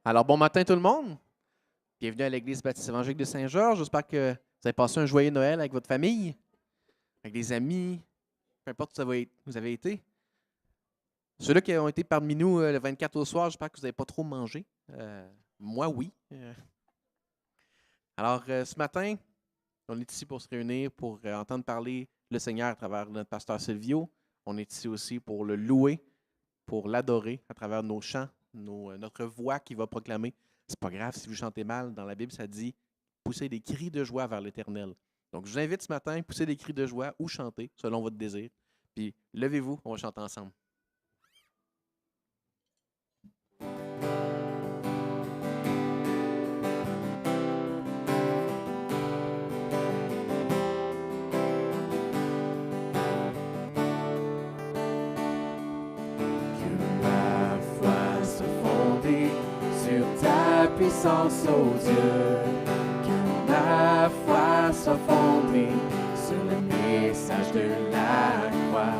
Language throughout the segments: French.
Alors, bon matin tout le monde. Bienvenue à l'Église baptiste évangélique de Saint-Georges. J'espère que vous avez passé un joyeux Noël avec votre famille, avec des amis, peu importe où vous avez été. Ceux-là qui ont été parmi nous le 24 au soir, j'espère que vous n'avez pas trop mangé. Moi, oui. Alors, ce matin, on est ici pour se réunir, pour entendre parler le Seigneur à travers notre pasteur Silvio. On est ici aussi pour le louer, pour l'adorer à travers nos chants, notre voix qui va proclamer. C'est pas grave si vous chantez mal. Dans la Bible, ça dit pousser des cris de joie vers l'Éternel. Donc, je vous invite ce matin à pousser des cris de joie ou chanter selon votre désir. Puis, levez-vous, on va chanter ensemble. Puissance, ô Dieu, que ma foi soit fondée sur le message de la croix,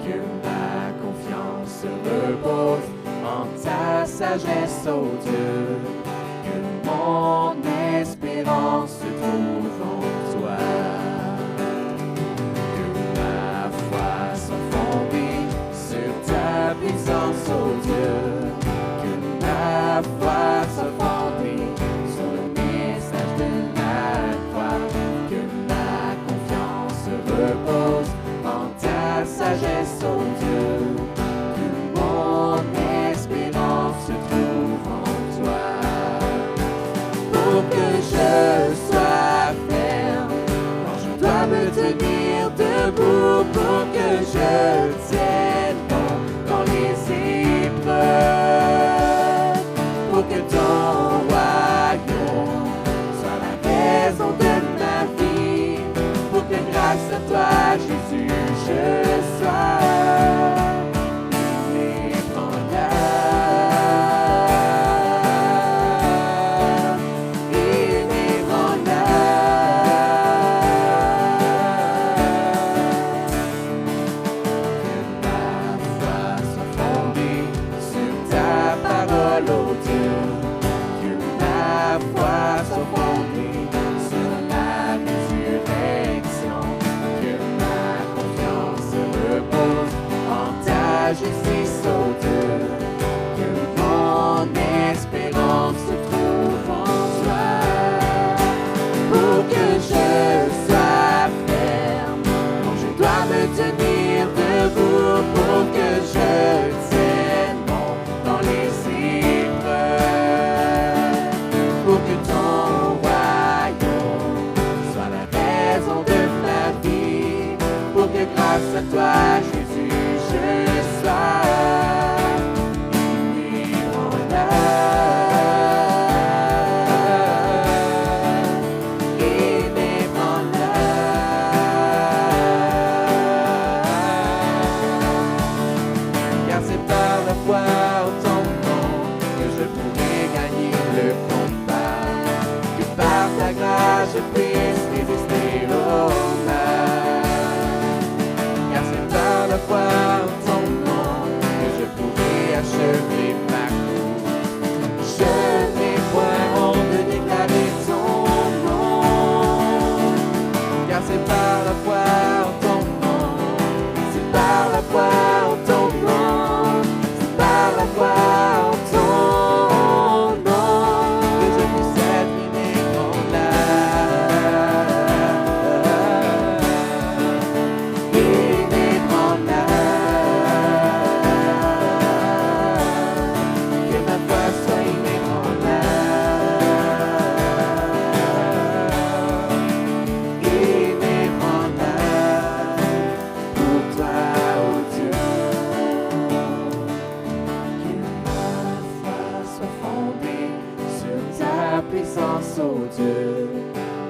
que ma confiance se repose en ta sagesse, ô Dieu, que mon espérance se trouve en toi, que ma foi soit fondée sur ta puissance, ô Dieu, que ma foi soit fondée repose en ta sagesse, ô Dieu, que mon espérance se trouve en toi, pour que je sois ferme quand je dois me tenir debout, pour que je tienne bon dans les épreuves, pour que ton royaume soit la raison de ma vie, pour que grâce à toi, Jésus, je sois justice, ô Dieu, que mon espérance se trouve en toi, pour que je sois ferme quand je dois me tenir debout, pour que je tienne bon dans les épreuves, pour que ton royaume soit la raison de ma vie, pour que grâce à toi, Jésus, je car c'est par la foi en ton nom que je pourrai gagner le combat, que par ta grâce je puisse résister au mal, car c'est par la foi en ton nom que je pourrai achever ma course. Je n'ai point honte de déclarer ton nom, car c'est par la foi en ton nom, c'est par la foi en ton nom, c'est par la foi en ton nom que je puisse être inébranlable, inébranlable, que ma foi soit inébranlable, inébranlable pour toi, ô Dieu, que ma foi soit fondée sur ta puissance, ô Dieu,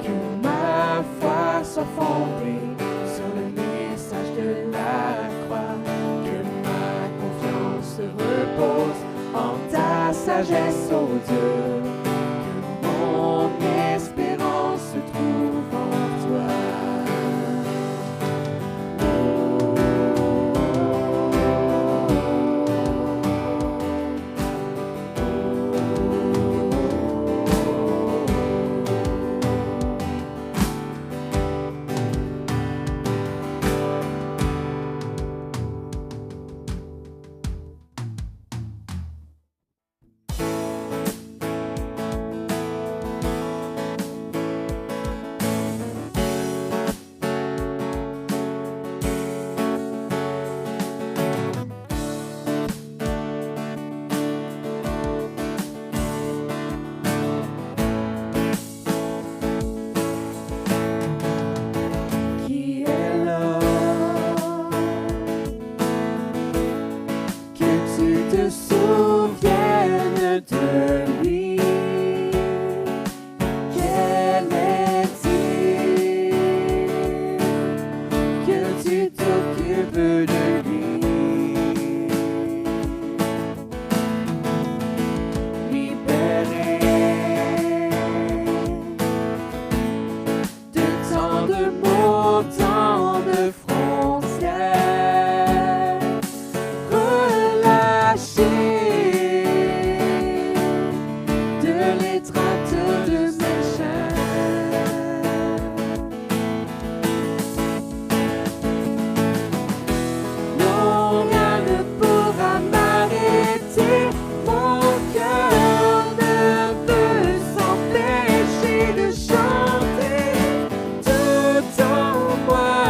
que ma foi soit fondée sur le message de la croix, que ma confiance se repose en ta sagesse, ô Dieu, que mon espérance se trouve en toi. Oh, oh, oh. autant de frontières relâchées de l'étreinte de mes chaînes. Non, rien ne pourra m'arrêter, mon cœur ne peut s'empêcher de chanter. Tout en moi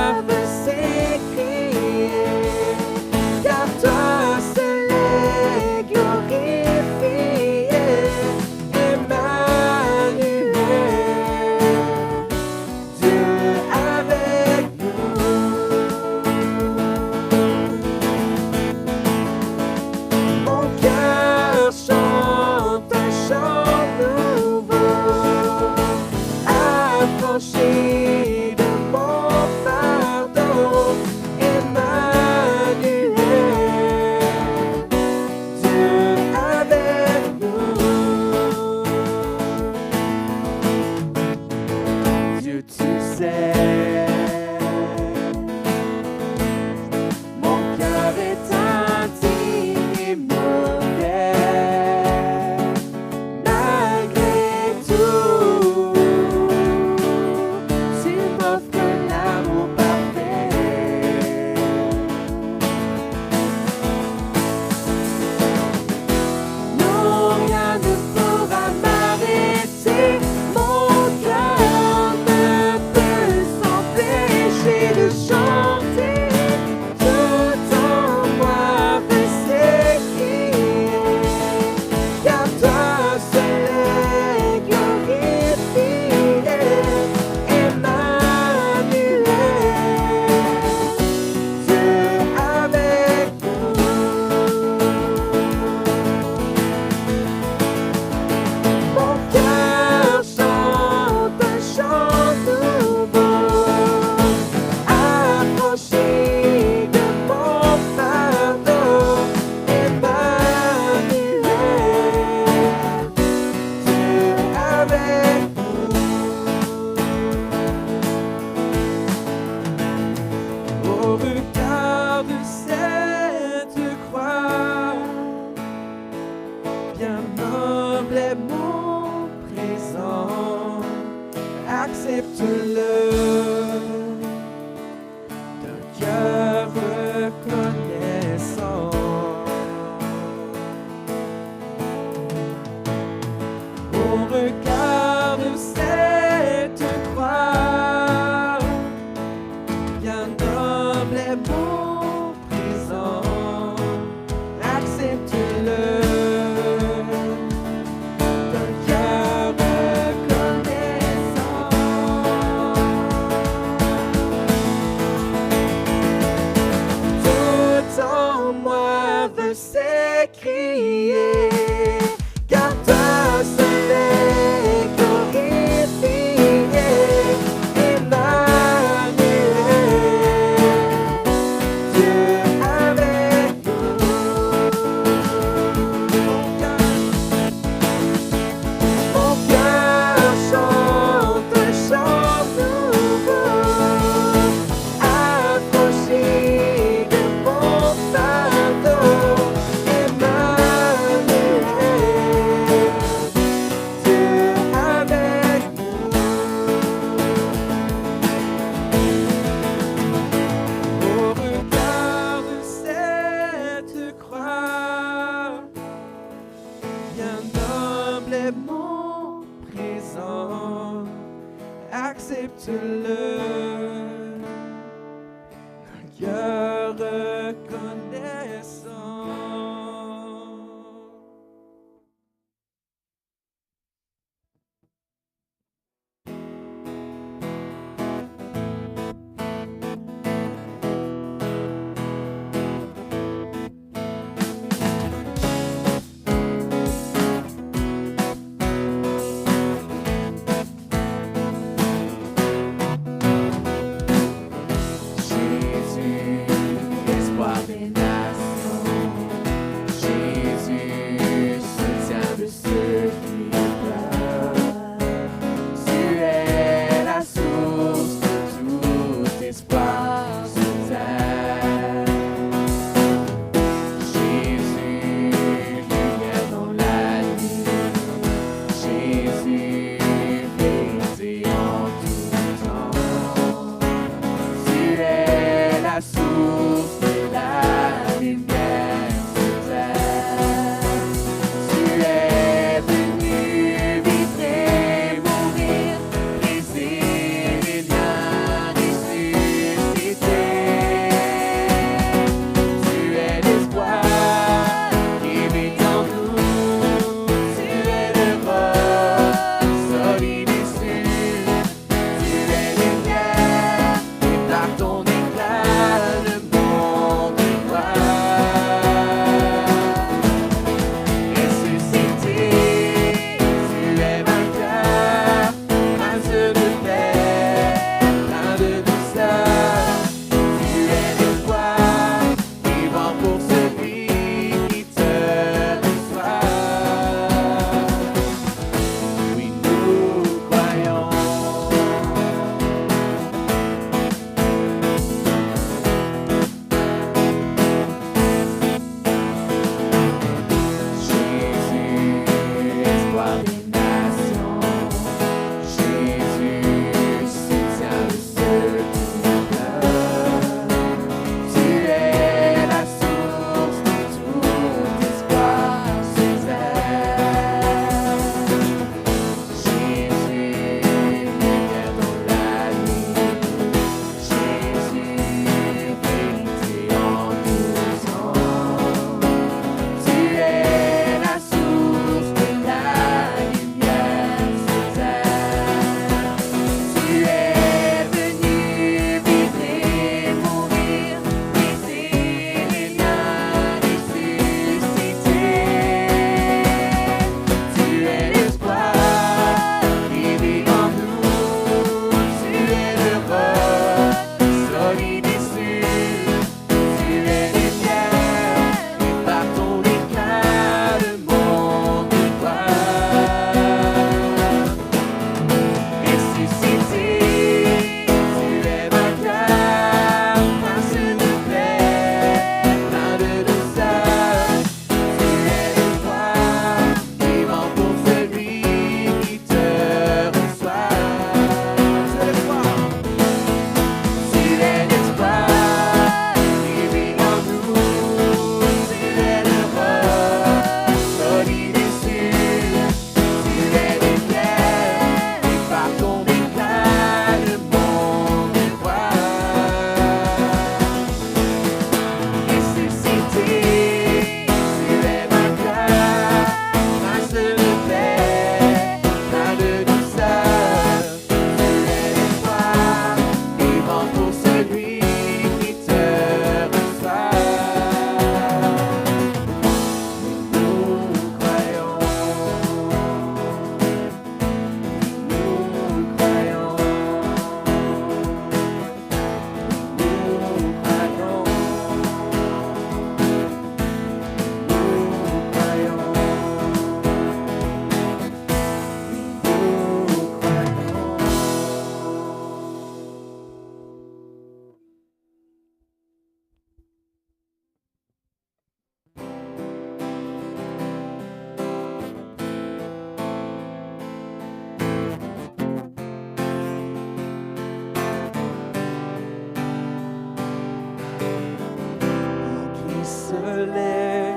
seul est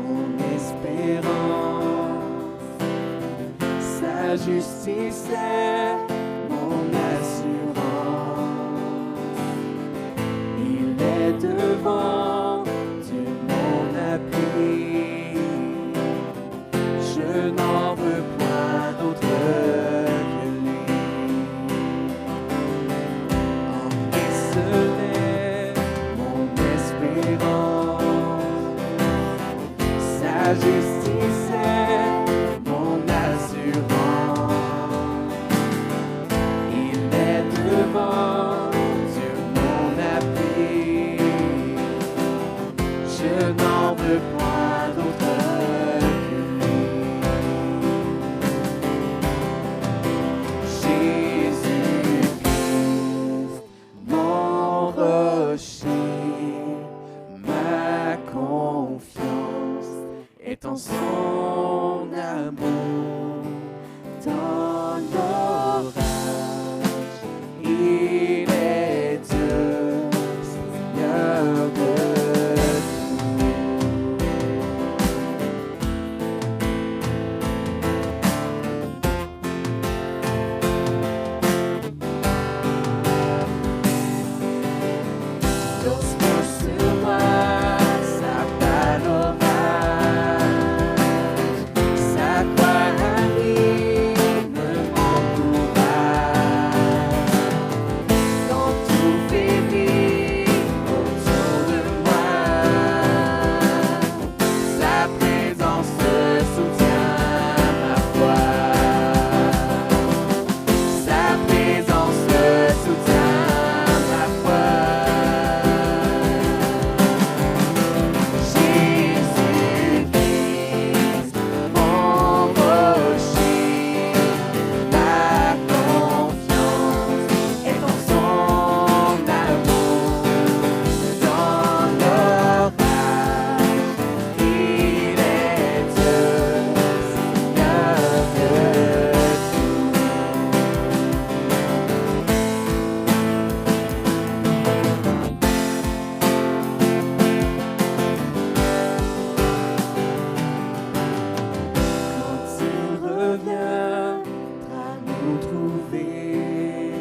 mon espérance. Sa justice est mon assurance. Il est devant Dieu mon appui. Je n'en veux point d'autre que lui. En lui seul est mon espérance. Sa justice est mon assurance. Il est devant Dieu mon appui. Je n'en veux point d'autre que lui. Jésus-Christ, mon rocher, ma confiance est en son amour. Dans l'orage, il est Dieu, Seigneur de lorsque sur moi s'abat l'orage, sa croix anime mon courage. Quand tout faiblit autour de moi, sa présence soutient ma foi. Sa présence soutient ma foi. Jésus-Christ, mon rocher, ma confiance est en son amour. Dans l'orage, il est Dieu, Seigneur de quand il reviendra nous trouver,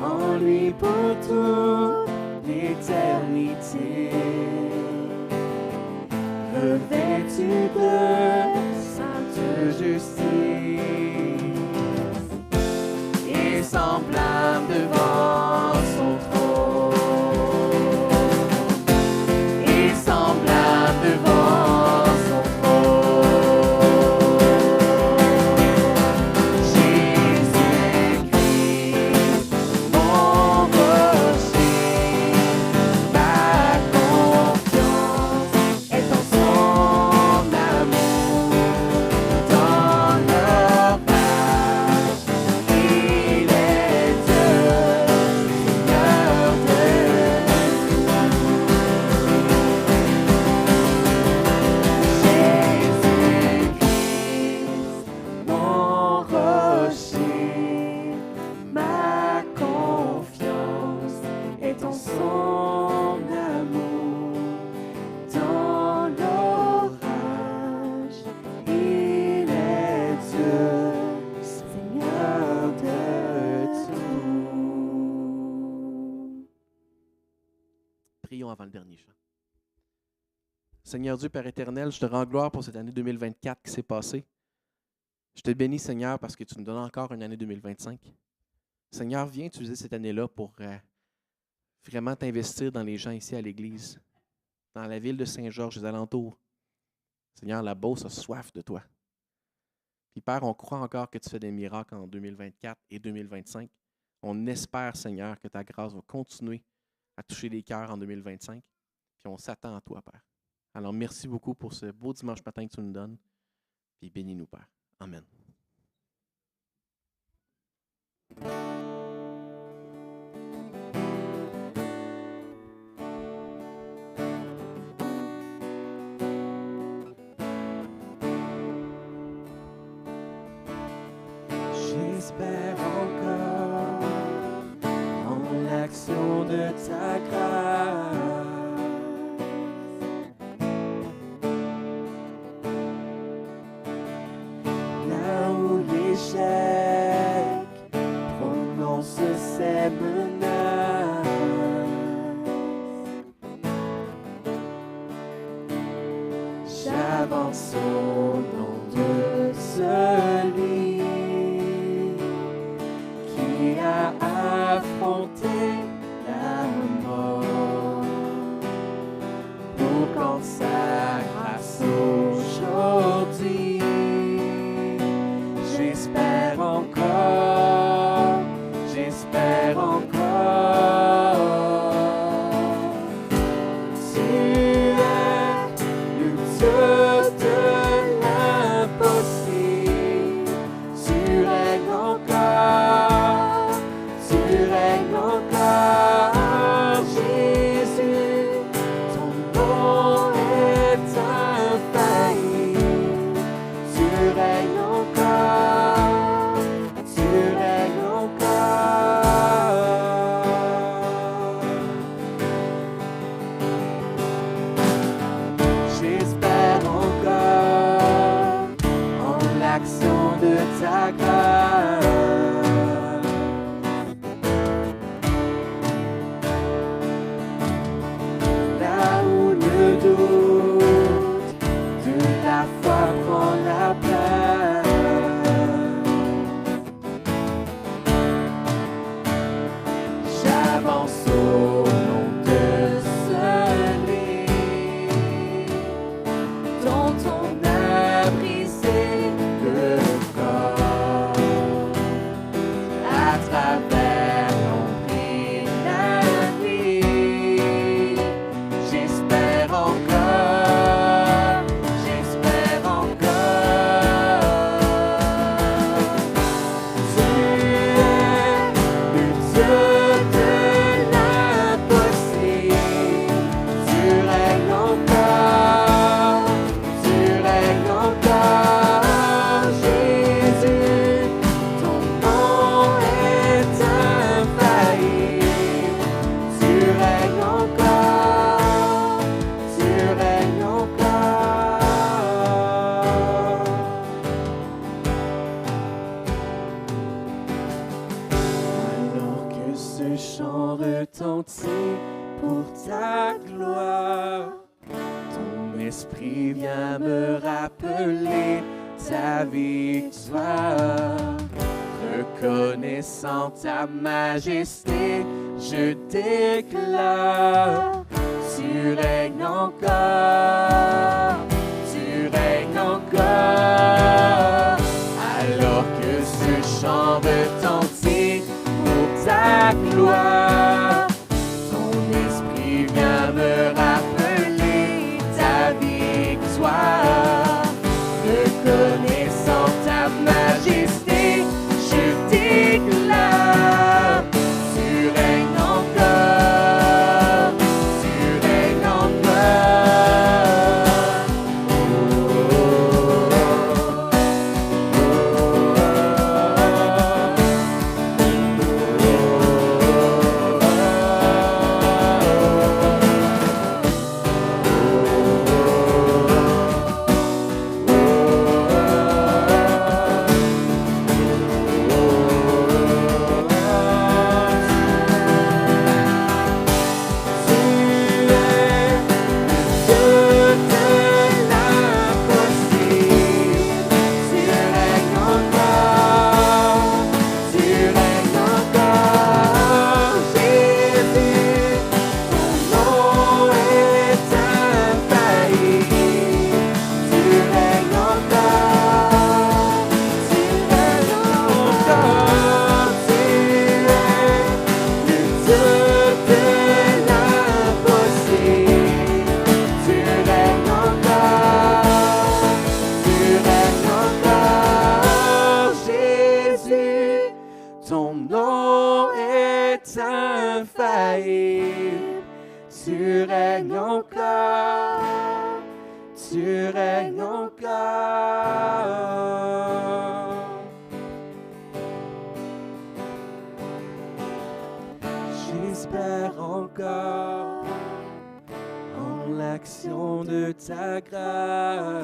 en lui pour toute l'éternité, revêtu de sainte justice et semblable devant son trône, et semblable devant son trône. Jésus-Christ, mon rocher, ma confiance est en son amour. Dans l'orage, il est Dieu, Seigneur de Jésus-Christ, mon rocher, ma confiance est en son amour. Dans l'orage, il est Dieu, Seigneur de tout. Prions avant le dernier chant. Seigneur Dieu, Père éternel, je te rends gloire pour cette année 2024 qui s'est passée. Je te bénis, Seigneur, parce que tu nous donnes encore une année 2025. Seigneur, viens utiliser cette année-là pour vraiment t'investir dans les gens ici à l'Église, dans la ville de Saint-Georges, les alentours. Seigneur, la Beauce a soif de toi. Puis Père, on croit encore que tu fais des miracles en 2024 et 2025. On espère, Seigneur, que ta grâce va continuer à toucher les cœurs en 2025. Puis on s'attend à toi, Père. Alors, merci beaucoup pour ce beau dimanche matin que tu nous donnes. Puis bénis-nous, Père. Amen. J'espère encore en l'action de ta grâce. J'avance au nom de celui qui a affronté la mort pour qu'en sa grâce aujourd'hui j'espère encore, j'espère encore. Tu es le Dieu de l'impossible, tu règnes encore, Jésus, ton nom est infaillible, tu règnes encore, tu règnes encore. J'espère encore en l'action de ta grâce. Là où le doute de la foi prend la place, j'avance au nom de celui dont on a brisé le corps à travers l'ombre et la nuit. J'espère encore, j'espère encore. Tu es le Dieu de l'impossible, tu règnes encore, Jésus, ton nom est infaillible, tu règnes encore, Alors que ce chant retentit pour ta gloire, ton esprit vient me rappeler ta victoire. Reconnaissant ta majesté, je déclare, tu règnes encore, alors que ce chant retentit pour ta gloire. Ton esprit vient me rappeler ta victoire. Reconnaissant ta majesté, je déclare, tu règnes encore, tu règnes encore. Ton nom est infaillible, tu règnes encore, tu règnes encore. J'espère encore en l'action de ta grâce.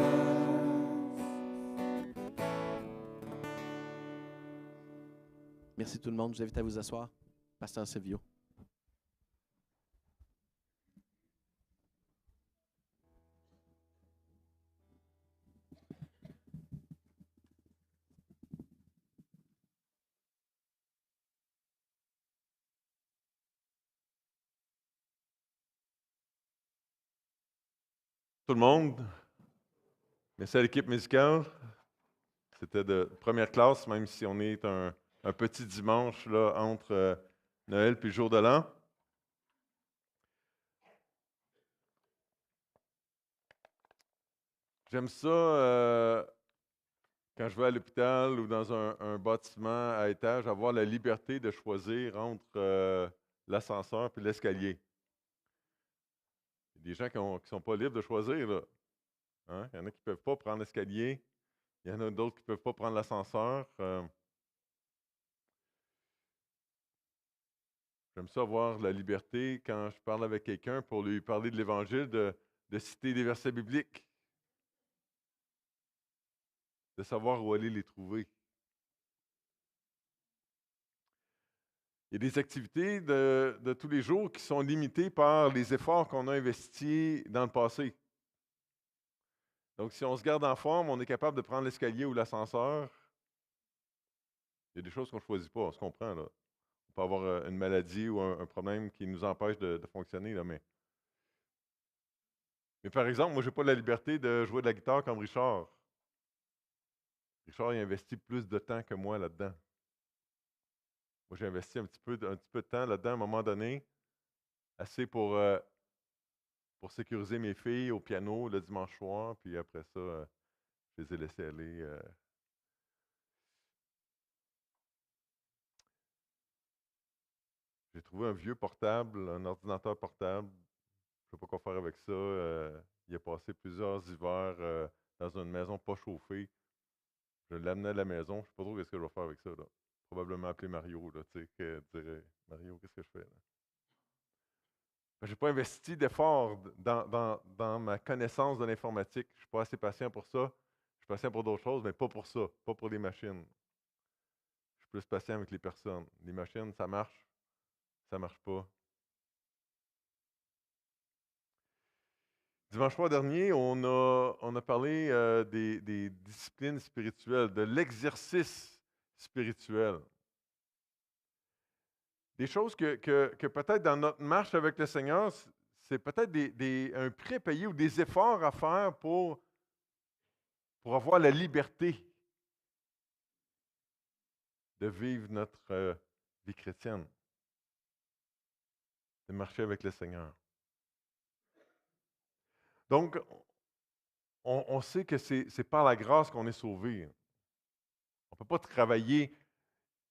Merci tout le monde. Je vous invite à vous asseoir. Pasteur Silvio. tout le monde. Merci à l'équipe musicale. C'était de première classe, même si on est un petit dimanche là, entre Noël et le jour de l'an. J'aime ça quand je vais à l'hôpital ou dans un bâtiment à étage, avoir la liberté de choisir entre l'ascenseur et l'escalier. Il y a des gens qui ne sont pas libres de choisir. Là. Hein? Il y en a qui ne peuvent pas prendre l'escalier. Il y en a d'autres qui ne peuvent pas prendre l'ascenseur. J'aime ça avoir la liberté, quand je parle avec quelqu'un, pour lui parler de l'Évangile, de citer des versets bibliques, de savoir où aller les trouver. Il y a des activités de tous les jours qui sont limitées par les efforts qu'on a investis dans le passé. Donc, si on se garde en forme, on est capable de prendre l'escalier ou l'ascenseur. Il y a des choses qu'on ne choisit pas, on se comprend, là. On peut avoir une maladie ou un problème qui nous empêche de fonctionner, là, mais par exemple, moi, je n'ai pas la liberté de jouer de la guitare comme Richard. Richard, il a investi plus de temps que moi là-dedans. Moi, j'ai investi un petit peu de temps là-dedans à un moment donné, assez pour sécuriser mes filles au piano le dimanche soir, puis après ça, je les ai laissées aller. J'ai trouvé un vieux portable, un ordinateur portable. Je ne sais pas quoi faire avec ça. Il a passé plusieurs hivers dans une maison pas chauffée. Je l'amenais à la maison. Je ne sais pas trop ce que je vais faire avec ça. Là. Probablement appeler Mario. Là, tu sais, qui dirait Mario, qu'est-ce que je fais là? Je n'ai pas investi d'efforts dans ma connaissance de l'informatique. Je ne suis pas assez patient pour ça. Je suis patient pour d'autres choses, mais pas pour ça, pas pour les machines. Je suis plus patient avec les personnes. Les machines, ça marche marche pas. Dimanche soir dernier, on a parlé des disciplines spirituelles, de l'exercice spirituel. Des choses que peut-être dans notre marche avec le Seigneur, c'est peut-être un prix à payer ou des efforts à faire pour avoir la liberté de vivre notre vie chrétienne, de marcher avec le Seigneur. Donc, on sait que c'est par la grâce qu'on est sauvé. On ne peut pas travailler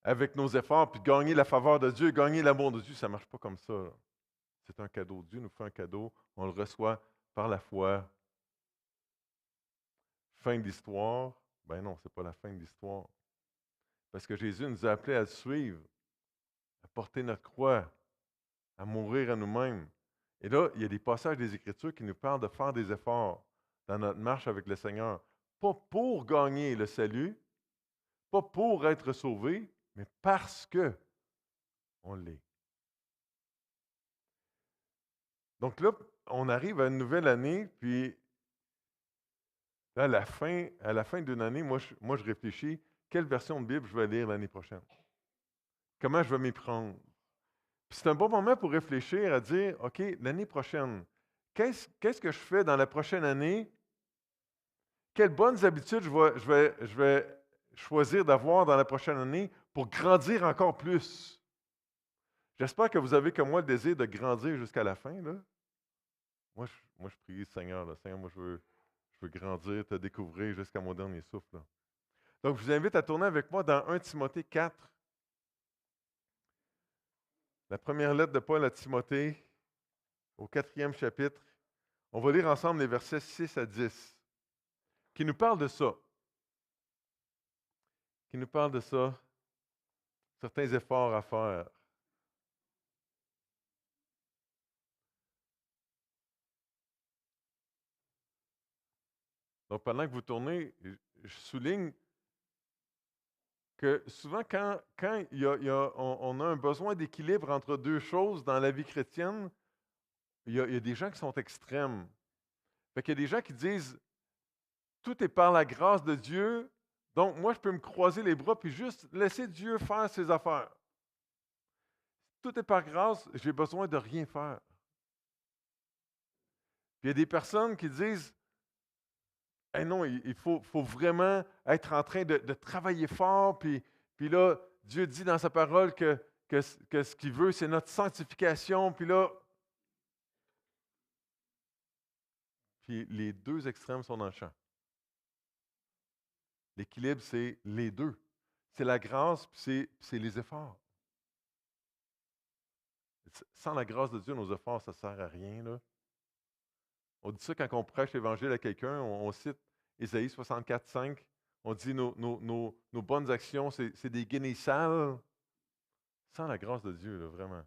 avec nos efforts puis gagner la faveur de Dieu, gagner l'amour de Dieu. Ça ne marche pas comme ça. Là. C'est un cadeau. Dieu nous fait un cadeau. On le reçoit par la foi. Fin de l'histoire. Ben non, ce n'est pas la fin de l'histoire. Parce que Jésus nous a appelés à le suivre, à porter notre croix, à mourir à nous-mêmes. Et là, il y a des passages des Écritures qui nous parlent de faire des efforts dans notre marche avec le Seigneur. Pas pour gagner le salut, pas pour être sauvé, mais parce que on l'est. Donc là, on arrive à une nouvelle année, puis là, à la fin d'une année, moi, je réfléchis, quelle version de Bible je vais lire l'année prochaine? Comment je vais m'y prendre? Puis c'est un bon moment pour réfléchir à dire, OK, l'année prochaine, qu'est-ce que je fais dans la prochaine année? Quelles bonnes habitudes je vais choisir d'avoir dans la prochaine année pour grandir encore plus? J'espère que vous avez comme moi le désir de grandir jusqu'à la fin. Là. Moi, je prie le Seigneur. Là. Seigneur, moi, je veux grandir, te découvrir jusqu'à mon dernier souffle. Là. Donc, je vous invite à tourner avec moi dans 1 Timothée 4. La première lettre de Paul à Timothée, au 4e chapitre. On va lire ensemble les versets 6 à 10, qui nous parlent de ça. Qui nous parlent de ça, certains efforts à faire. Donc, pendant que vous tournez, je souligne que souvent, quand on a un besoin d'équilibre entre deux choses dans la vie chrétienne, il y a des gens qui sont extrêmes. Fait qu'il y a des gens qui disent tout est par la grâce de Dieu, donc moi, je peux me croiser les bras puis juste laisser Dieu faire ses affaires. Tout est par grâce, j'ai besoin de rien faire. Puis il y a des personnes qui disent, hey non, il faut vraiment être en train de travailler fort. Puis là, Dieu dit dans sa parole que ce qu'il veut, c'est notre sanctification. Puis là, puis les deux extrêmes sont dans le champ. L'équilibre, c'est les deux. C'est la grâce, puis c'est les efforts. Sans la grâce de Dieu, nos efforts, ça ne sert à rien. Là. On dit ça quand on prêche l'Évangile à quelqu'un, on cite Ésaïe 64,5. On dit nos bonnes actions, c'est des guenilles sales. Sans la grâce de Dieu, là, vraiment.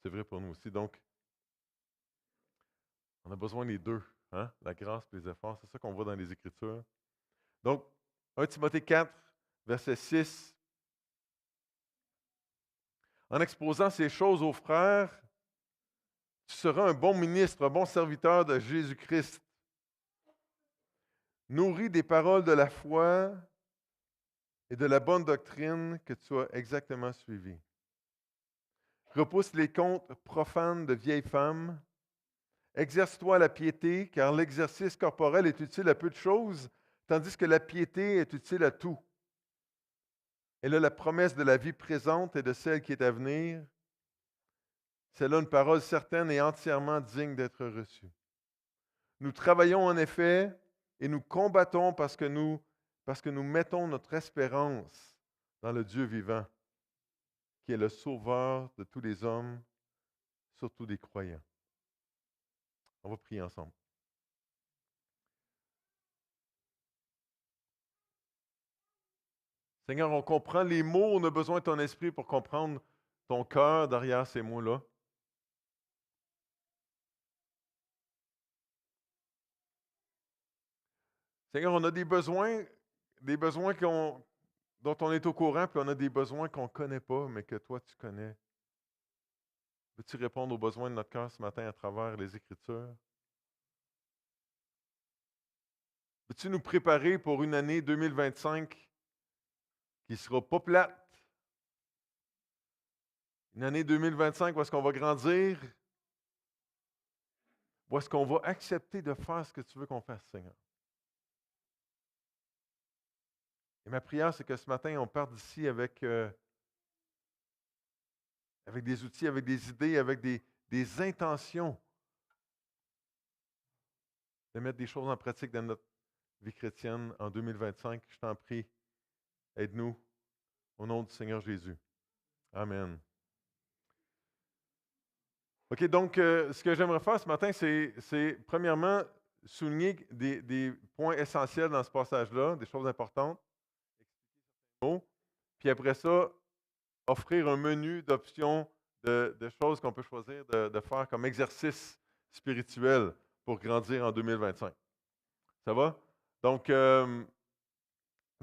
C'est vrai pour nous aussi. Donc, on a besoin des deux. Hein? La grâce et les efforts. C'est ça qu'on voit dans les Écritures. Donc, 1 Timothée 4, verset 6. En exposant ces choses aux frères, tu seras un bon ministre, un bon serviteur de Jésus-Christ. Nourri des paroles de la foi et de la bonne doctrine que tu as exactement suivies. Repousse les contes profanes de vieilles femmes. Exerce-toi à la piété, car l'exercice corporel est utile à peu de choses, tandis que la piété est utile à tout. Elle a la promesse de la vie présente et de celle qui est à venir. C'est là une parole certaine et entièrement digne d'être reçue. Nous travaillons en effet et nous combattons parce que nous mettons notre espérance dans le Dieu vivant, qui est le sauveur de tous les hommes, surtout des croyants. On va prier ensemble. Seigneur, on comprend les mots, on a besoin de ton esprit pour comprendre ton cœur derrière ces mots-là. Seigneur, on a des besoins dont on est au courant, puis on a des besoins qu'on ne connaît pas, mais que toi, tu connais. Veux-tu répondre aux besoins de notre cœur ce matin à travers les Écritures? Veux-tu nous préparer pour une année 2025 qui ne sera pas plate? Une année 2025 où est-ce qu'on va grandir? Où est-ce qu'on va accepter de faire ce que tu veux qu'on fasse, Seigneur? Et ma prière, c'est que ce matin, on parte d'ici avec des outils, avec des idées, avec des intentions de mettre des choses en pratique dans notre vie chrétienne en 2025. Je t'en prie, aide-nous au nom du Seigneur Jésus. Amen. OK, donc, ce que j'aimerais faire ce matin, c'est premièrement souligner des points essentiels dans ce passage-là, des choses importantes, puis après ça, offrir un menu d'options de choses qu'on peut choisir de faire comme exercice spirituel pour grandir en 2025. Ça va? Donc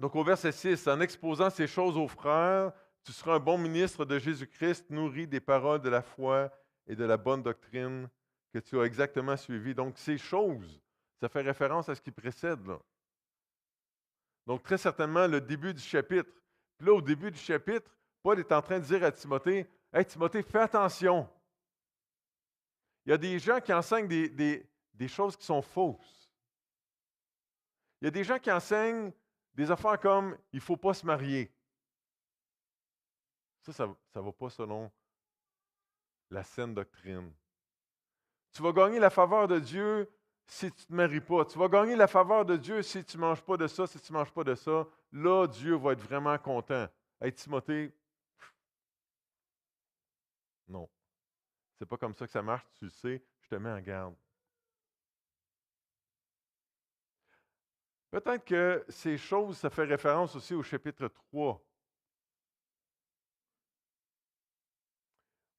au verset 6, en exposant ces choses aux frères, tu seras un bon ministre de Jésus-Christ, nourri des paroles de la foi et de la bonne doctrine que tu as exactement suivies. Donc, ces choses, ça fait référence à ce qui précède, là. Donc, très certainement, le début du chapitre. Puis là, au début du chapitre, Paul est en train de dire à Timothée, « Hey, Timothée, fais attention. Il y a des gens qui enseignent des choses qui sont fausses. Il y a des gens qui enseignent des affaires comme « il ne faut pas se marier ». Ça ne va pas selon la saine doctrine. Tu vas gagner la faveur de Dieu si tu ne te maries pas. Tu vas gagner la faveur de Dieu si tu ne manges pas de ça, si tu ne manges pas de ça. Là, Dieu va être vraiment content. Hey, Timothée, non. C'est pas comme ça que ça marche, tu le sais, je te mets en garde. Peut-être que ces choses, ça fait référence aussi au chapitre 3.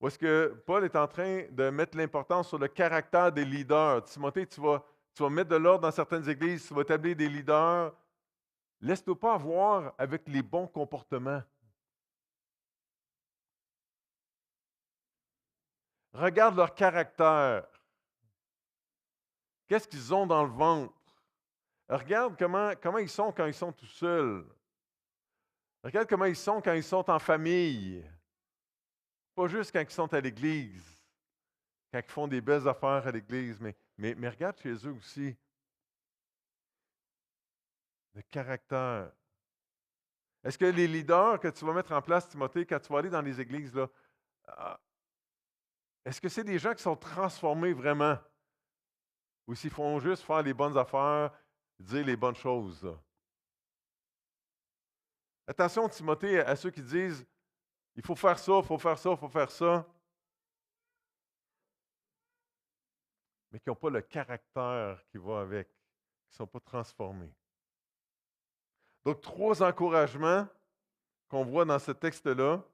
Où est-ce que Paul est en train de mettre l'importance sur le caractère des leaders. Timothée, tu vas mettre de l'ordre dans certaines églises, tu vas établir des leaders. Laisse-toi pas avoir avec les bons comportements. Regarde leur caractère. Qu'est-ce qu'ils ont dans le ventre? Regarde comment ils sont quand ils sont tout seuls. Regarde comment ils sont quand ils sont en famille. Pas juste quand ils sont à l'église. quand ils font des belles affaires à l'Église, mais regarde chez eux aussi, le caractère. Est-ce que les leaders que tu vas mettre en place, Timothée, quand tu vas aller dans les églises, là, est-ce que c'est des gens qui sont transformés vraiment? Ou s'ils font juste faire les bonnes affaires, dire les bonnes choses? Là? Attention, Timothée, à ceux qui disent il faut faire ça, il faut faire ça, il faut faire ça, mais qui n'ont pas le caractère qui va avec, qui ne sont pas transformés. Donc, 3 encouragements qu'on voit dans ce texte-là.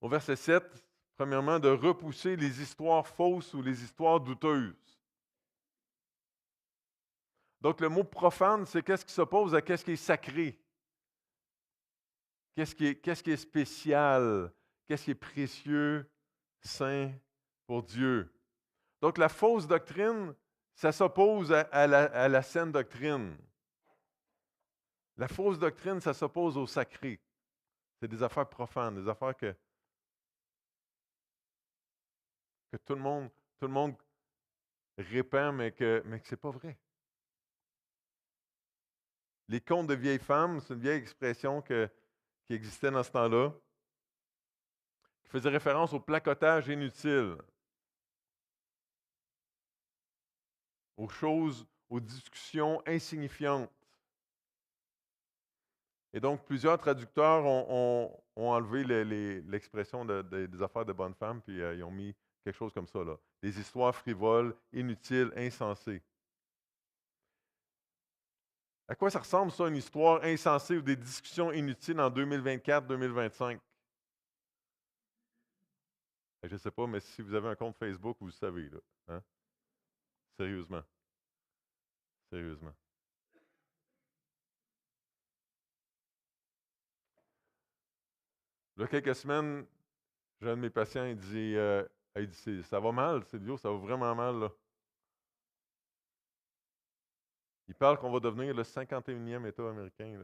Au verset 7, premièrement, de repousser les histoires fausses ou les histoires douteuses. Donc, le mot profane, c'est qu'est-ce qui s'oppose à qu'est-ce qui est sacré. Qu'est-ce qui est spécial, qu'est-ce qui est précieux, saint pour Dieu. Donc, la fausse doctrine, ça s'oppose à la saine doctrine. La fausse doctrine, ça s'oppose au sacré. C'est des affaires profanes, des affaires que tout le monde répand, mais que ce n'est pas vrai. Les contes de vieilles femmes, c'est une vieille expression qui existait dans ce temps-là, qui faisait référence au placotage inutile, aux choses, aux discussions insignifiantes. Et donc, plusieurs traducteurs ont enlevé l'expression des affaires de bonnes femmes, puis ils ont mis quelque chose comme ça, là. Des histoires frivoles, inutiles, insensées. À quoi ça ressemble, ça, une histoire insensée ou des discussions inutiles en 2024-2025? Je ne sais pas, mais si vous avez un compte Facebook, vous le savez, là. Hein? Sérieusement. Sérieusement. Il y a quelques semaines, j'ai un de mes patients, il dit ça va mal, Silvio, ça va vraiment mal, là. Il parle qu'on va devenir le 51e État américain,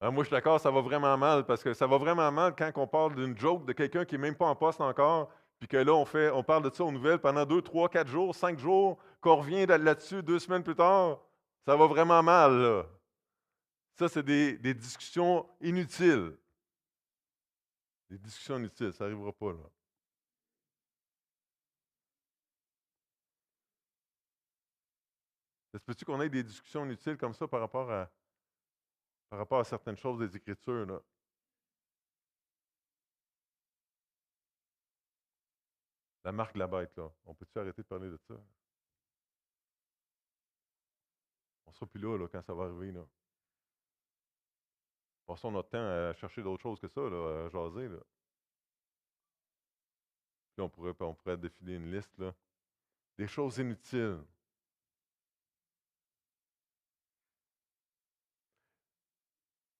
là. Moi, je suis d'accord, ça va vraiment mal, parce que ça va vraiment mal quand on parle d'une joke de quelqu'un qui n'est même pas en poste encore, puis que là, on parle de ça aux nouvelles pendant 2, 3, 4 jours, 5 jours, qu'on revient là-dessus 2 semaines plus tard. Ça va vraiment mal, là. Ça, c'est des discussions inutiles. Des discussions inutiles, ça n'arrivera pas, là. Ça se peut-tu qu'on ait des discussions inutiles comme ça par rapport à certaines choses des Écritures, là? La marque de la bête, là. On peut-tu arrêter de parler de ça? On ne sera plus là, quand ça va arriver, là. Passons notre temps à chercher d'autres choses que ça, là, à jaser, là. Puis on pourrait défiler une liste, là. Des choses inutiles.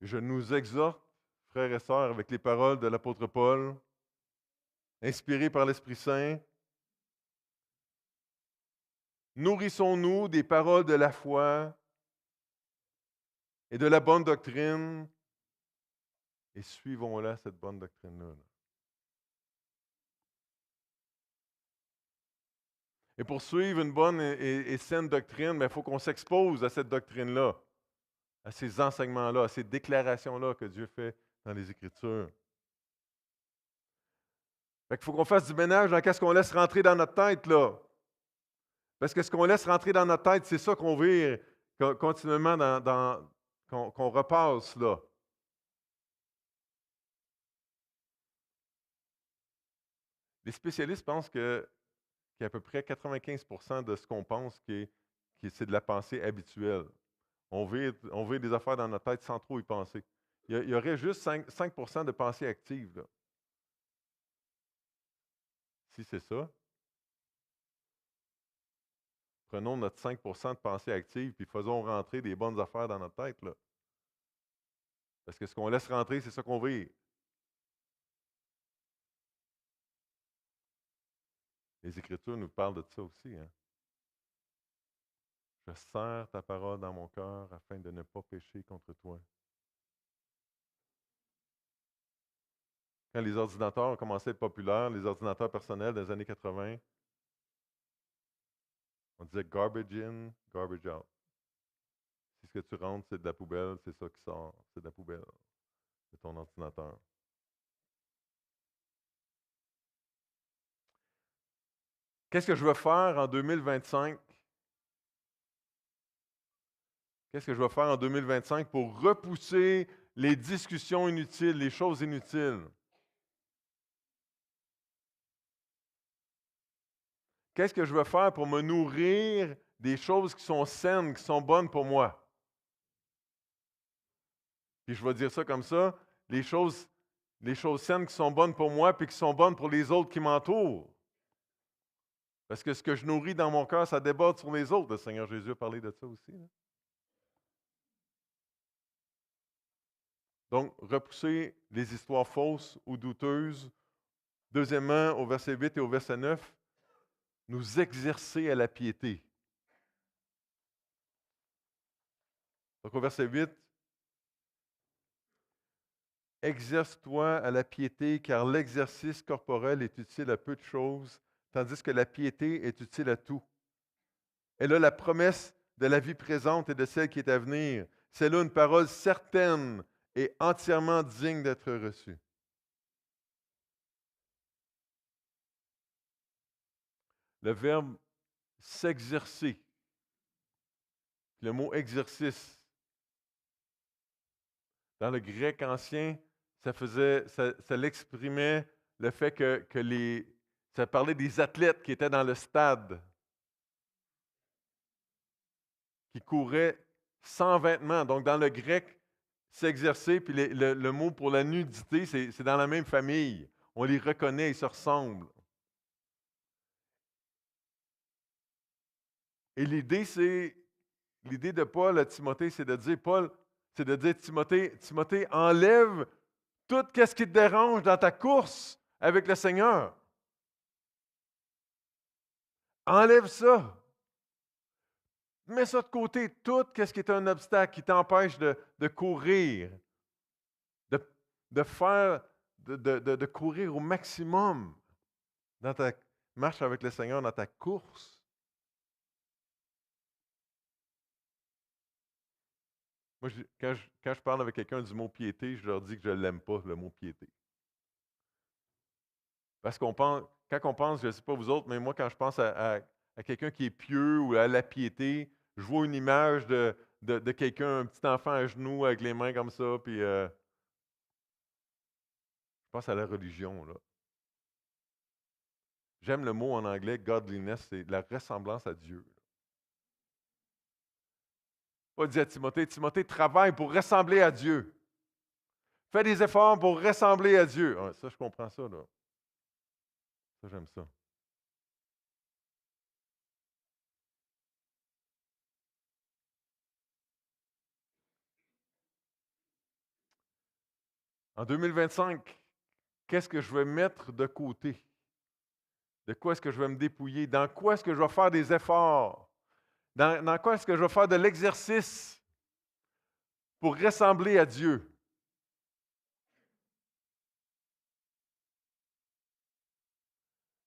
Je nous exhorte, frères et sœurs, avec les paroles de l'apôtre Paul, inspirées par l'Esprit Saint, nourrissons-nous des paroles de la foi et de la bonne doctrine, et suivons-la, cette bonne doctrine-là. Là. Et pour suivre une bonne et saine doctrine, il faut qu'on s'expose à cette doctrine-là, à ces enseignements-là, à ces déclarations-là que Dieu fait dans les Écritures. Fait qu'il faut qu'on fasse du ménage dans ce qu'on laisse rentrer dans notre tête, là. Parce que ce qu'on laisse rentrer dans notre tête, c'est ça qu'on vire continuellement qu'on repasse, là. Les spécialistes pensent qu'il y a à peu près 95% de ce qu'on pense c'est de la pensée habituelle. On vire des affaires dans notre tête sans trop y penser. Il y aurait juste 5% de pensée active, là. Si c'est ça, prenons notre 5% de pensée active puis faisons rentrer des bonnes affaires dans notre tête, là. Parce que ce qu'on laisse rentrer, c'est ça qu'on vire. Les Écritures nous parlent de ça aussi, hein. Je serre ta parole dans mon cœur afin de ne pas pécher contre toi. quand les ordinateurs ont commencé à être populaires, les ordinateurs personnels des années 80, on disait garbage in, garbage out. Si ce que tu rentres, c'est de la poubelle, c'est ça qui sort, c'est de la poubelle de ton ordinateur. Qu'est-ce que je vais faire en 2025? Qu'est-ce que je vais faire en 2025 pour repousser les discussions inutiles, les choses inutiles? Qu'est-ce que je vais faire pour me nourrir des choses qui sont saines, qui sont bonnes pour moi? Puis je vais dire ça comme ça, les choses saines qui sont bonnes pour moi, puis qui sont bonnes pour les autres qui m'entourent. Parce que ce que je nourris dans mon cœur, ça déborde sur les autres. Le Seigneur Jésus a parlé de ça aussi. Là. Donc, repousser les histoires fausses ou douteuses. Deuxièmement, au verset 8 et au verset 9, nous exercer à la piété. Donc, au verset 8, exerce-toi à la piété, car l'exercice corporel est utile à peu de choses, tandis que la piété est utile à tout. Elle a la promesse de la vie présente et de celle qui est à venir. C'est là une parole certaine et entièrement digne d'être reçue. Le verbe s'exercer, le mot exercice, dans le grec ancien, ça l'exprimait le fait ça parlait des athlètes qui étaient dans le stade, qui couraient sans vêtements. Donc, dans le grec, s'exercer, puis le mot pour la nudité, c'est dans la même famille. On les reconnaît, ils se ressemblent. Et l'idée de Paul à Timothée, c'est de dire, Timothée, enlève tout ce qui te dérange dans ta course avec le Seigneur. Enlève ça. Mets ça de côté, tout ce qui est un obstacle qui t'empêche de courir, de courir au maximum dans ta marche avec le Seigneur, dans ta course. Moi, quand je parle avec quelqu'un du mot piété, je leur dis que je ne l'aime pas, le mot piété. Parce quand on pense, je ne sais pas vous autres, mais moi, quand je pense à quelqu'un qui est pieux ou à la piété, je vois une image de quelqu'un, un petit enfant à genoux avec les mains comme ça, puis je pense à la religion, là. J'aime le mot en anglais, godliness, c'est la ressemblance à Dieu. Pas dit à Timothée, travaille pour ressembler à Dieu. Fais des efforts pour ressembler à Dieu. Ah, ça, je comprends ça, là. Ça, j'aime ça. En 2025, qu'est-ce que je vais mettre de côté? De quoi est-ce que je vais me dépouiller? Dans quoi est-ce que je vais faire des efforts? Dans quoi est-ce que je vais faire de l'exercice pour ressembler à Dieu?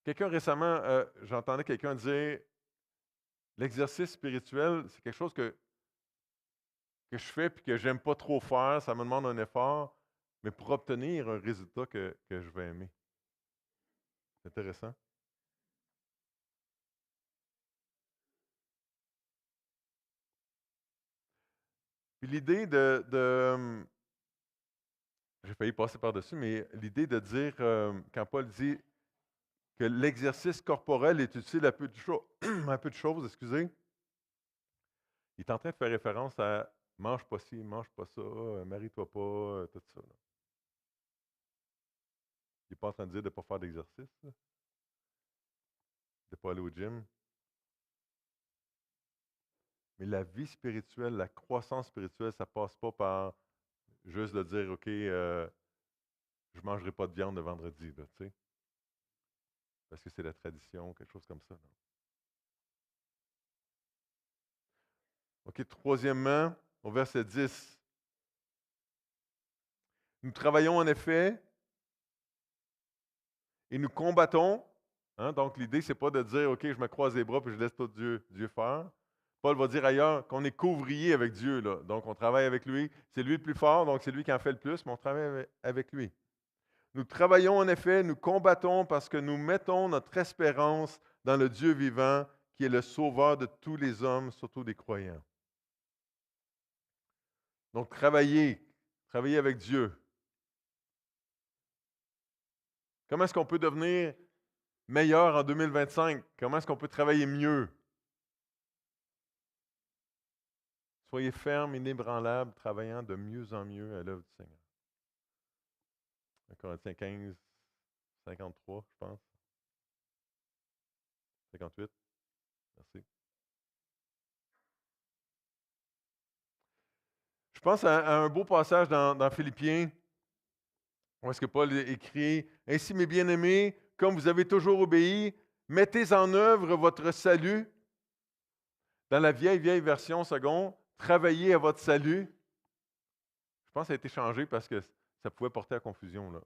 Quelqu'un récemment, j'entendais quelqu'un dire, l'exercice spirituel, c'est quelque chose que je fais et que j'aime pas trop faire, ça me demande un effort, mais pour obtenir un résultat que je vais aimer. C'est intéressant. Puis l'idée j'ai failli passer par-dessus, mais l'idée de dire, quand Paul dit que l'exercice corporel est utile à peu de choses, excusez, il est en train de faire référence à mange pas ci, mange pas ça, marie-toi pas, tout ça. Là. Il n'est pas en train de dire de ne pas faire d'exercice, de ne pas aller au gym. Mais la vie spirituelle, la croissance spirituelle, ça ne passe pas par juste de dire, OK, je ne mangerai pas de viande le vendredi, là, tu sais. Parce que c'est la tradition, quelque chose comme ça. Là. OK, troisièmement, au verset 10. Nous travaillons en effet et nous combattons. Hein, donc, l'idée, ce n'est pas de dire, OK, je me croise les bras et je laisse tout Dieu faire. Paul va dire ailleurs qu'on est couvrier avec Dieu. Là. Donc, on travaille avec lui. C'est lui le plus fort, donc c'est lui qui en fait le plus, mais on travaille avec lui. Nous travaillons en effet, nous combattons parce que nous mettons notre espérance dans le Dieu vivant qui est le sauveur de tous les hommes, surtout des croyants. Donc, travailler avec Dieu. Comment est-ce qu'on peut devenir meilleur en 2025? Comment est-ce qu'on peut travailler mieux? Soyez fermes, inébranlables, travaillant de mieux en mieux à l'œuvre du Seigneur. 1 Corinthiens 15, 53, je pense. 58. Merci. Je pense à un beau passage dans Philippiens, où est-ce que Paul écrit « Ainsi, mes bien-aimés, comme vous avez toujours obéi, mettez en œuvre votre salut. » Dans la vieille version seconde, « Travaillez à votre salut. » Je pense que ça a été changé parce que ça pouvait porter à confusion. Là.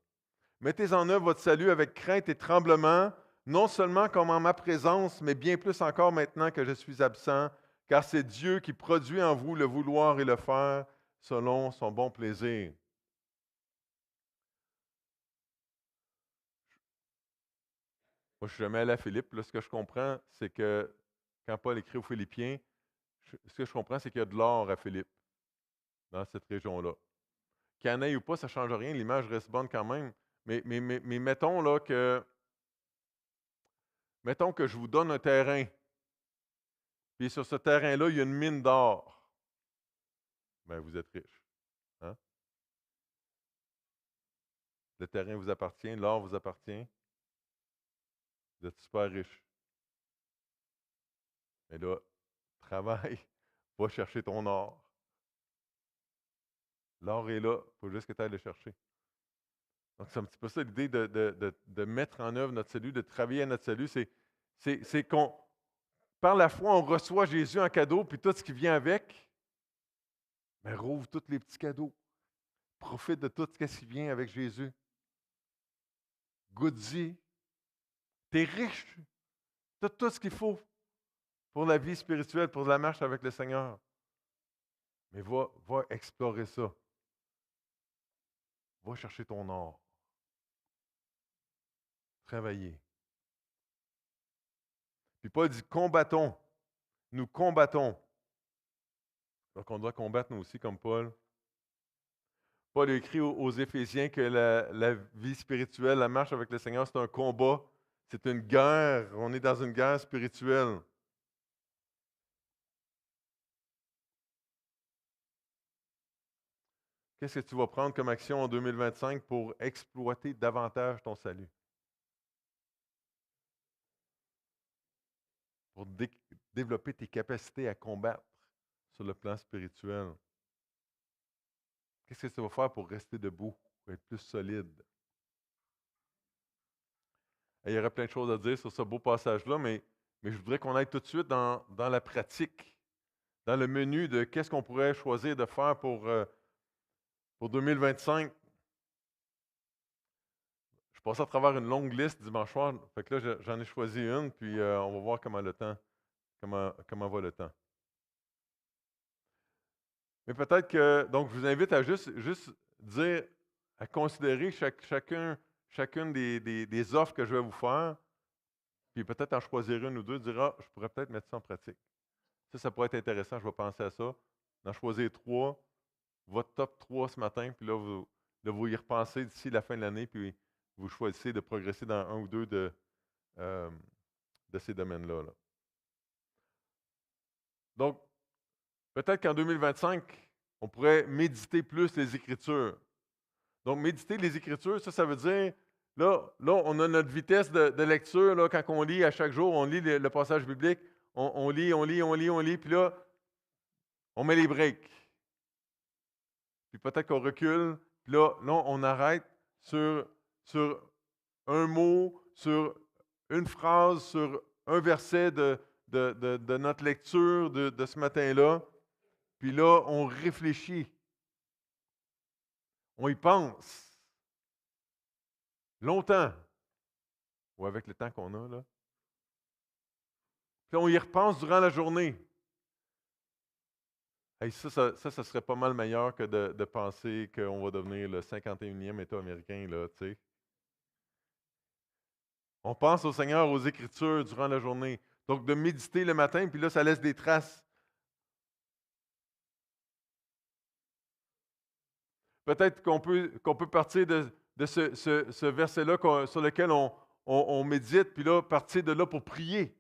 Mettez en œuvre votre salut avec crainte et tremblement, non seulement comme en ma présence, mais bien plus encore maintenant que je suis absent, car c'est Dieu qui produit en vous le vouloir et le faire selon son bon plaisir. Moi, je ne suis jamais allé à Philippe. Là, ce que je comprends, c'est que quand Paul écrit aux Philippiens, ce que je comprends, c'est qu'il y a de l'or à Philippe, dans cette région-là. Qu'il y en ait ou pas, ça ne change rien. L'image reste bonne quand même. Mais mettons là mettons que je vous donne un terrain, puis sur ce terrain-là, il y a une mine d'or. Bien, vous êtes riche. Hein? Le terrain vous appartient, l'or vous appartient. Vous êtes super riche. Mais là, travaille, va chercher ton or. L'or est là, il faut juste que tu ailles le chercher. Donc, c'est un petit peu ça l'idée de mettre en œuvre notre salut, de travailler à notre salut. C'est qu'on, par la foi, on reçoit Jésus en cadeau, puis tout ce qui vient avec, mais rouvre tous les petits cadeaux. Profite de tout ce qui vient avec Jésus. Goûte-y. Tu es riche. Tu as tout ce qu'il faut pour la vie spirituelle, pour la marche avec le Seigneur. Mais va explorer ça. Va chercher ton or. Travailler. Puis Paul dit, combattons. Nous combattons. Donc on doit combattre nous aussi comme Paul. Paul a écrit aux Éphésiens que la vie spirituelle, la marche avec le Seigneur, c'est un combat. C'est une guerre. On est dans une guerre spirituelle. Qu'est-ce que tu vas prendre comme action en 2025 pour exploiter davantage ton salut? Pour développer tes capacités à combattre sur le plan spirituel. Qu'est-ce que tu vas faire pour rester debout, pour être plus solide? Et il y aurait plein de choses à dire sur ce beau passage-là, mais je voudrais qu'on aille tout de suite dans la pratique, dans le menu de qu'est-ce qu'on pourrait choisir de faire pour 2025. Je passe à travers une longue liste dimanche soir. Fait que là, j'en ai choisi une, puis on va voir comment va le temps. Mais peut-être que, donc, je vous invite à juste dire, à considérer chacune des offres que je vais vous faire, puis peut-être en choisir une ou deux, dire, je pourrais peut-être mettre ça en pratique. Ça pourrait être intéressant, je vais penser à ça. D'en choisir 3, votre top 3 ce matin, puis là, vous y repensez d'ici la fin de l'année, puis vous choisissez de progresser dans un ou deux de ces domaines-là. Là. Donc, peut-être qu'en 2025, on pourrait méditer plus les Écritures. Donc, méditer les Écritures, ça veut dire, là on a notre vitesse de lecture, là, quand on lit à chaque jour, on lit le passage biblique, on lit, puis là, on met les breaks. Puis peut-être qu'on recule, puis là, on arrête sur un mot, sur une phrase, sur un verset de notre lecture de ce matin-là. Puis là, on réfléchit. On y pense. Longtemps. ou avec le temps qu'on a, là. Puis on y repense durant la journée. Hey, ça serait pas mal meilleur que de penser qu'on va devenir le 51e État américain, là, tu sais. On pense au Seigneur, aux Écritures durant la journée. Donc, de méditer le matin, puis là, ça laisse des traces. Peut-être qu'on peut partir de ce verset-là sur lequel on médite, puis là, partir de là pour prier.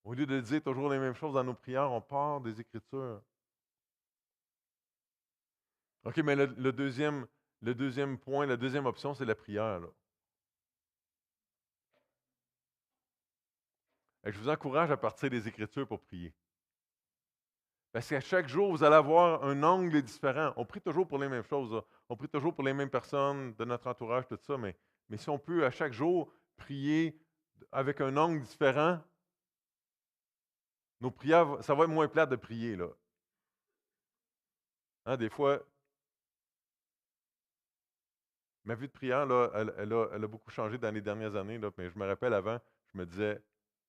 Au lieu de dire toujours les mêmes choses dans nos prières, on part des Écritures. OK, mais le deuxième point, la deuxième option, c'est la prière, là. Et je vous encourage à partir des Écritures pour prier. Parce qu'à chaque jour, vous allez avoir un angle différent. On prie toujours pour les mêmes choses, là. On prie toujours pour les mêmes personnes de notre entourage, tout ça, mais si on peut à chaque jour prier avec un angle différent, nos prières, ça va être moins plate de prier, là. Hein, des fois, ma vie de prière, là, elle a beaucoup changé dans les dernières années, là, mais je me rappelle avant, je me disais,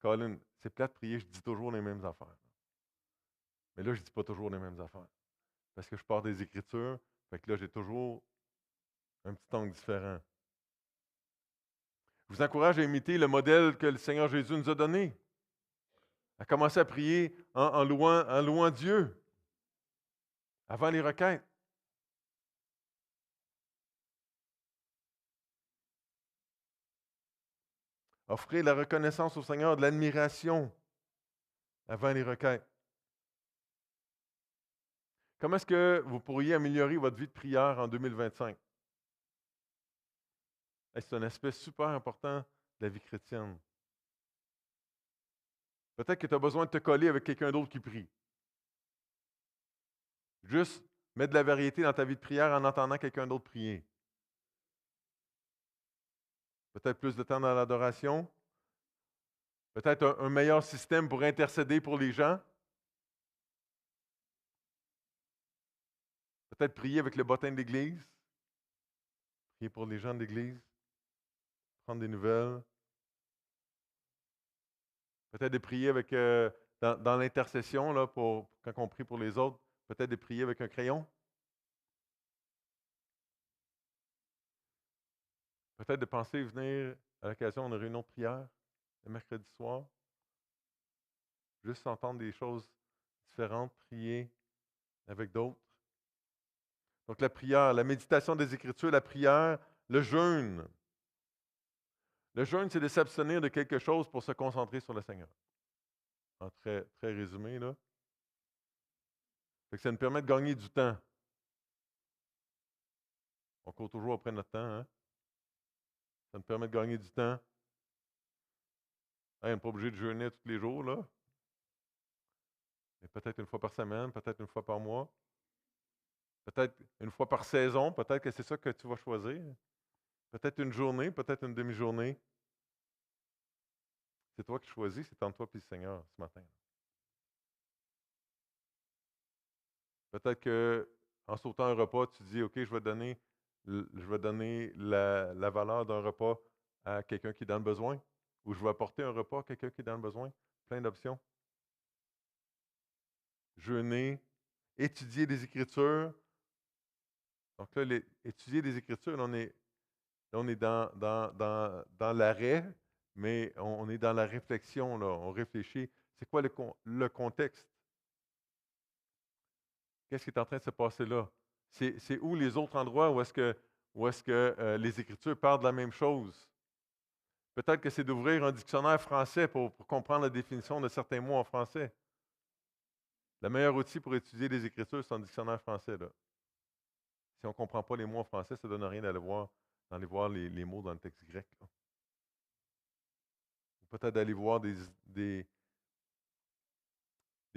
Colin, c'est plate de prier, je dis toujours les mêmes affaires. Mais là, je ne dis pas toujours les mêmes affaires. Parce que je pars des Écritures, fait que là, j'ai toujours un petit angle différent. Je vous encourage à imiter le modèle que le Seigneur Jésus nous a donné. À commencer à prier en louant Dieu avant les requêtes. Offrez la reconnaissance au Seigneur, de l'admiration avant les requêtes. Comment est-ce que vous pourriez améliorer votre vie de prière en 2025? C'est un aspect super important de la vie chrétienne. Peut-être que tu as besoin de te coller avec quelqu'un d'autre qui prie. Juste mettre de la variété dans ta vie de prière en entendant quelqu'un d'autre prier. Peut-être plus de temps dans l'adoration. Peut-être un meilleur système pour intercéder pour les gens. Peut-être prier avec le bottin de l'Église. Prier pour les gens de l'Église. Prendre des nouvelles. Peut-être de prier avec, dans l'intercession, là, quand on prie pour les autres. Peut-être de prier avec un crayon. Peut-être de penser venir à l'occasion d'une réunion de prière le mercredi soir. Juste entendre des choses différentes, prier avec d'autres. Donc la prière, la méditation des Écritures, la prière, le jeûne. Le jeûne, c'est de s'abstenir de quelque chose pour se concentrer sur le Seigneur. En très, très résumé, là. Fait que ça nous permet de gagner du temps. On court toujours après notre temps, hein? Ça nous permet de gagner du temps. On n'est pas obligé de jeûner tous les jours, là. Mais peut-être une fois par semaine, peut-être une fois par mois. Peut-être une fois par saison, peut-être que c'est ça que tu vas choisir. Peut-être une journée, peut-être une demi-journée. C'est toi qui choisis, c'est entre toi et le Seigneur ce matin. Peut-être qu'en sautant un repas, tu dis, OK, je vais donner la valeur d'un repas à quelqu'un qui est dans le besoin, ou je vais apporter un repas à quelqu'un qui est dans le besoin. Plein d'options. Jeûner, étudier les Écritures. Donc là, étudier les Écritures, là, on est dans l'arrêt, mais on est dans la réflexion, là. On réfléchit. C'est quoi le contexte? Qu'est-ce qui est en train de se passer là? C'est où les autres endroits où est-ce que les Écritures parlent de la même chose? Peut-être que c'est d'ouvrir un dictionnaire français pour comprendre la définition de certains mots en français. Le meilleur outil pour étudier les Écritures, c'est un dictionnaire français, là. Si on ne comprend pas les mots en français, ça ne donne rien d'aller voir les mots dans le texte grec, là. Ou peut-être d'aller voir des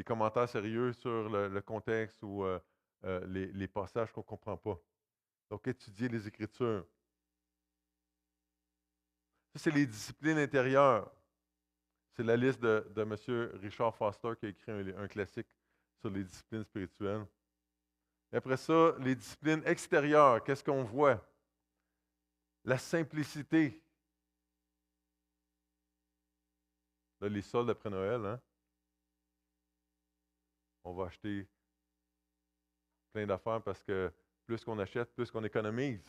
commentaires sérieux sur le contexte ou les passages qu'on ne comprend pas. Donc, étudier les Écritures. Ça, c'est les disciplines intérieures. C'est la liste de M. Richard Foster qui a écrit un classique sur les disciplines spirituelles. Et après ça, les disciplines extérieures, qu'est-ce qu'on voit? La simplicité. Là, les soldes après Noël, hein? On va acheter plein d'affaires parce que plus qu'on achète, plus qu'on économise.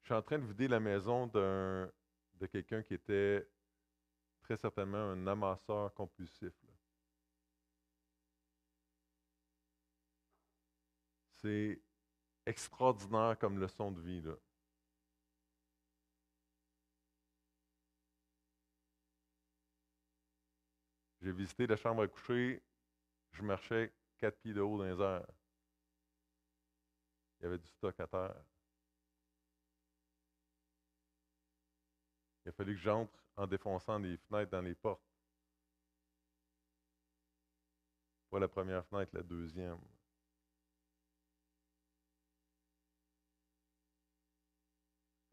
Je suis en train de vider la maison de quelqu'un qui était très certainement un amasseur compulsif, là. C'est extraordinaire comme leçon de vie, là. J'ai visité la chambre à coucher, je marchais 4 pieds de haut dans les airs. Il y avait du stock à terre. Il a fallu que j'entre en défonçant les fenêtres dans les portes. Pas la première fenêtre, la deuxième.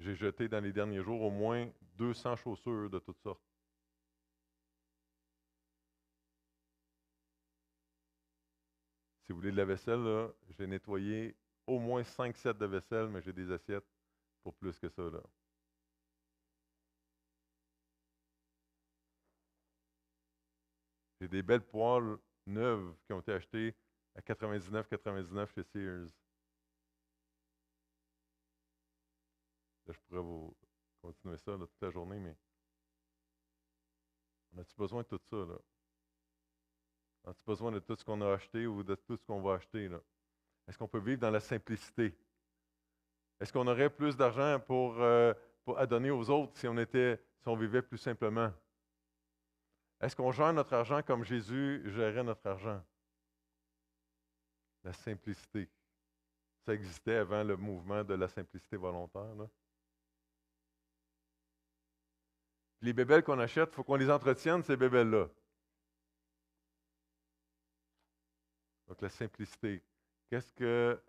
J'ai jeté dans les derniers jours au moins 200 chaussures de toutes sortes. Si vous voulez de la vaisselle, là, j'ai nettoyé au moins 5 sets de vaisselle, mais j'ai des assiettes pour plus que ça, là. J'ai des belles poêles neuves qui ont été achetées à 99,99 chez Sears. Là, je pourrais vous continuer ça là, toute la journée, mais on a-tu besoin de tout ça, là? As-tu besoin de tout ce qu'on a acheté ou de tout ce qu'on va acheter, là? Est-ce qu'on peut vivre dans la simplicité? Est-ce qu'on aurait plus d'argent à donner aux autres si on vivait plus simplement? Est-ce qu'on gère notre argent comme Jésus gérait notre argent? La simplicité. Ça existait avant le mouvement de la simplicité volontaire, là. Les bébelles qu'on achète, il faut qu'on les entretienne, ces bébelles-là. Donc, la simplicité. De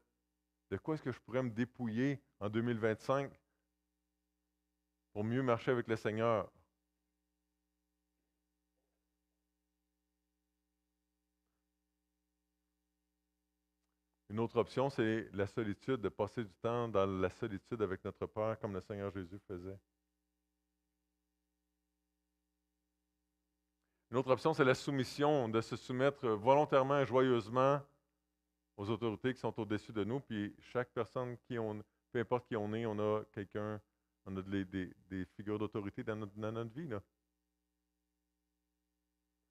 quoi est-ce que je pourrais me dépouiller en 2025 pour mieux marcher avec le Seigneur? Une autre option, c'est la solitude, de passer du temps dans la solitude avec notre Père, comme le Seigneur Jésus faisait. Une autre option, c'est la soumission, de se soumettre volontairement et joyeusement aux autorités qui sont au-dessus de nous. Puis chaque personne peu importe qui on est, on a quelqu'un, on a des figures d'autorité dans notre vie, là.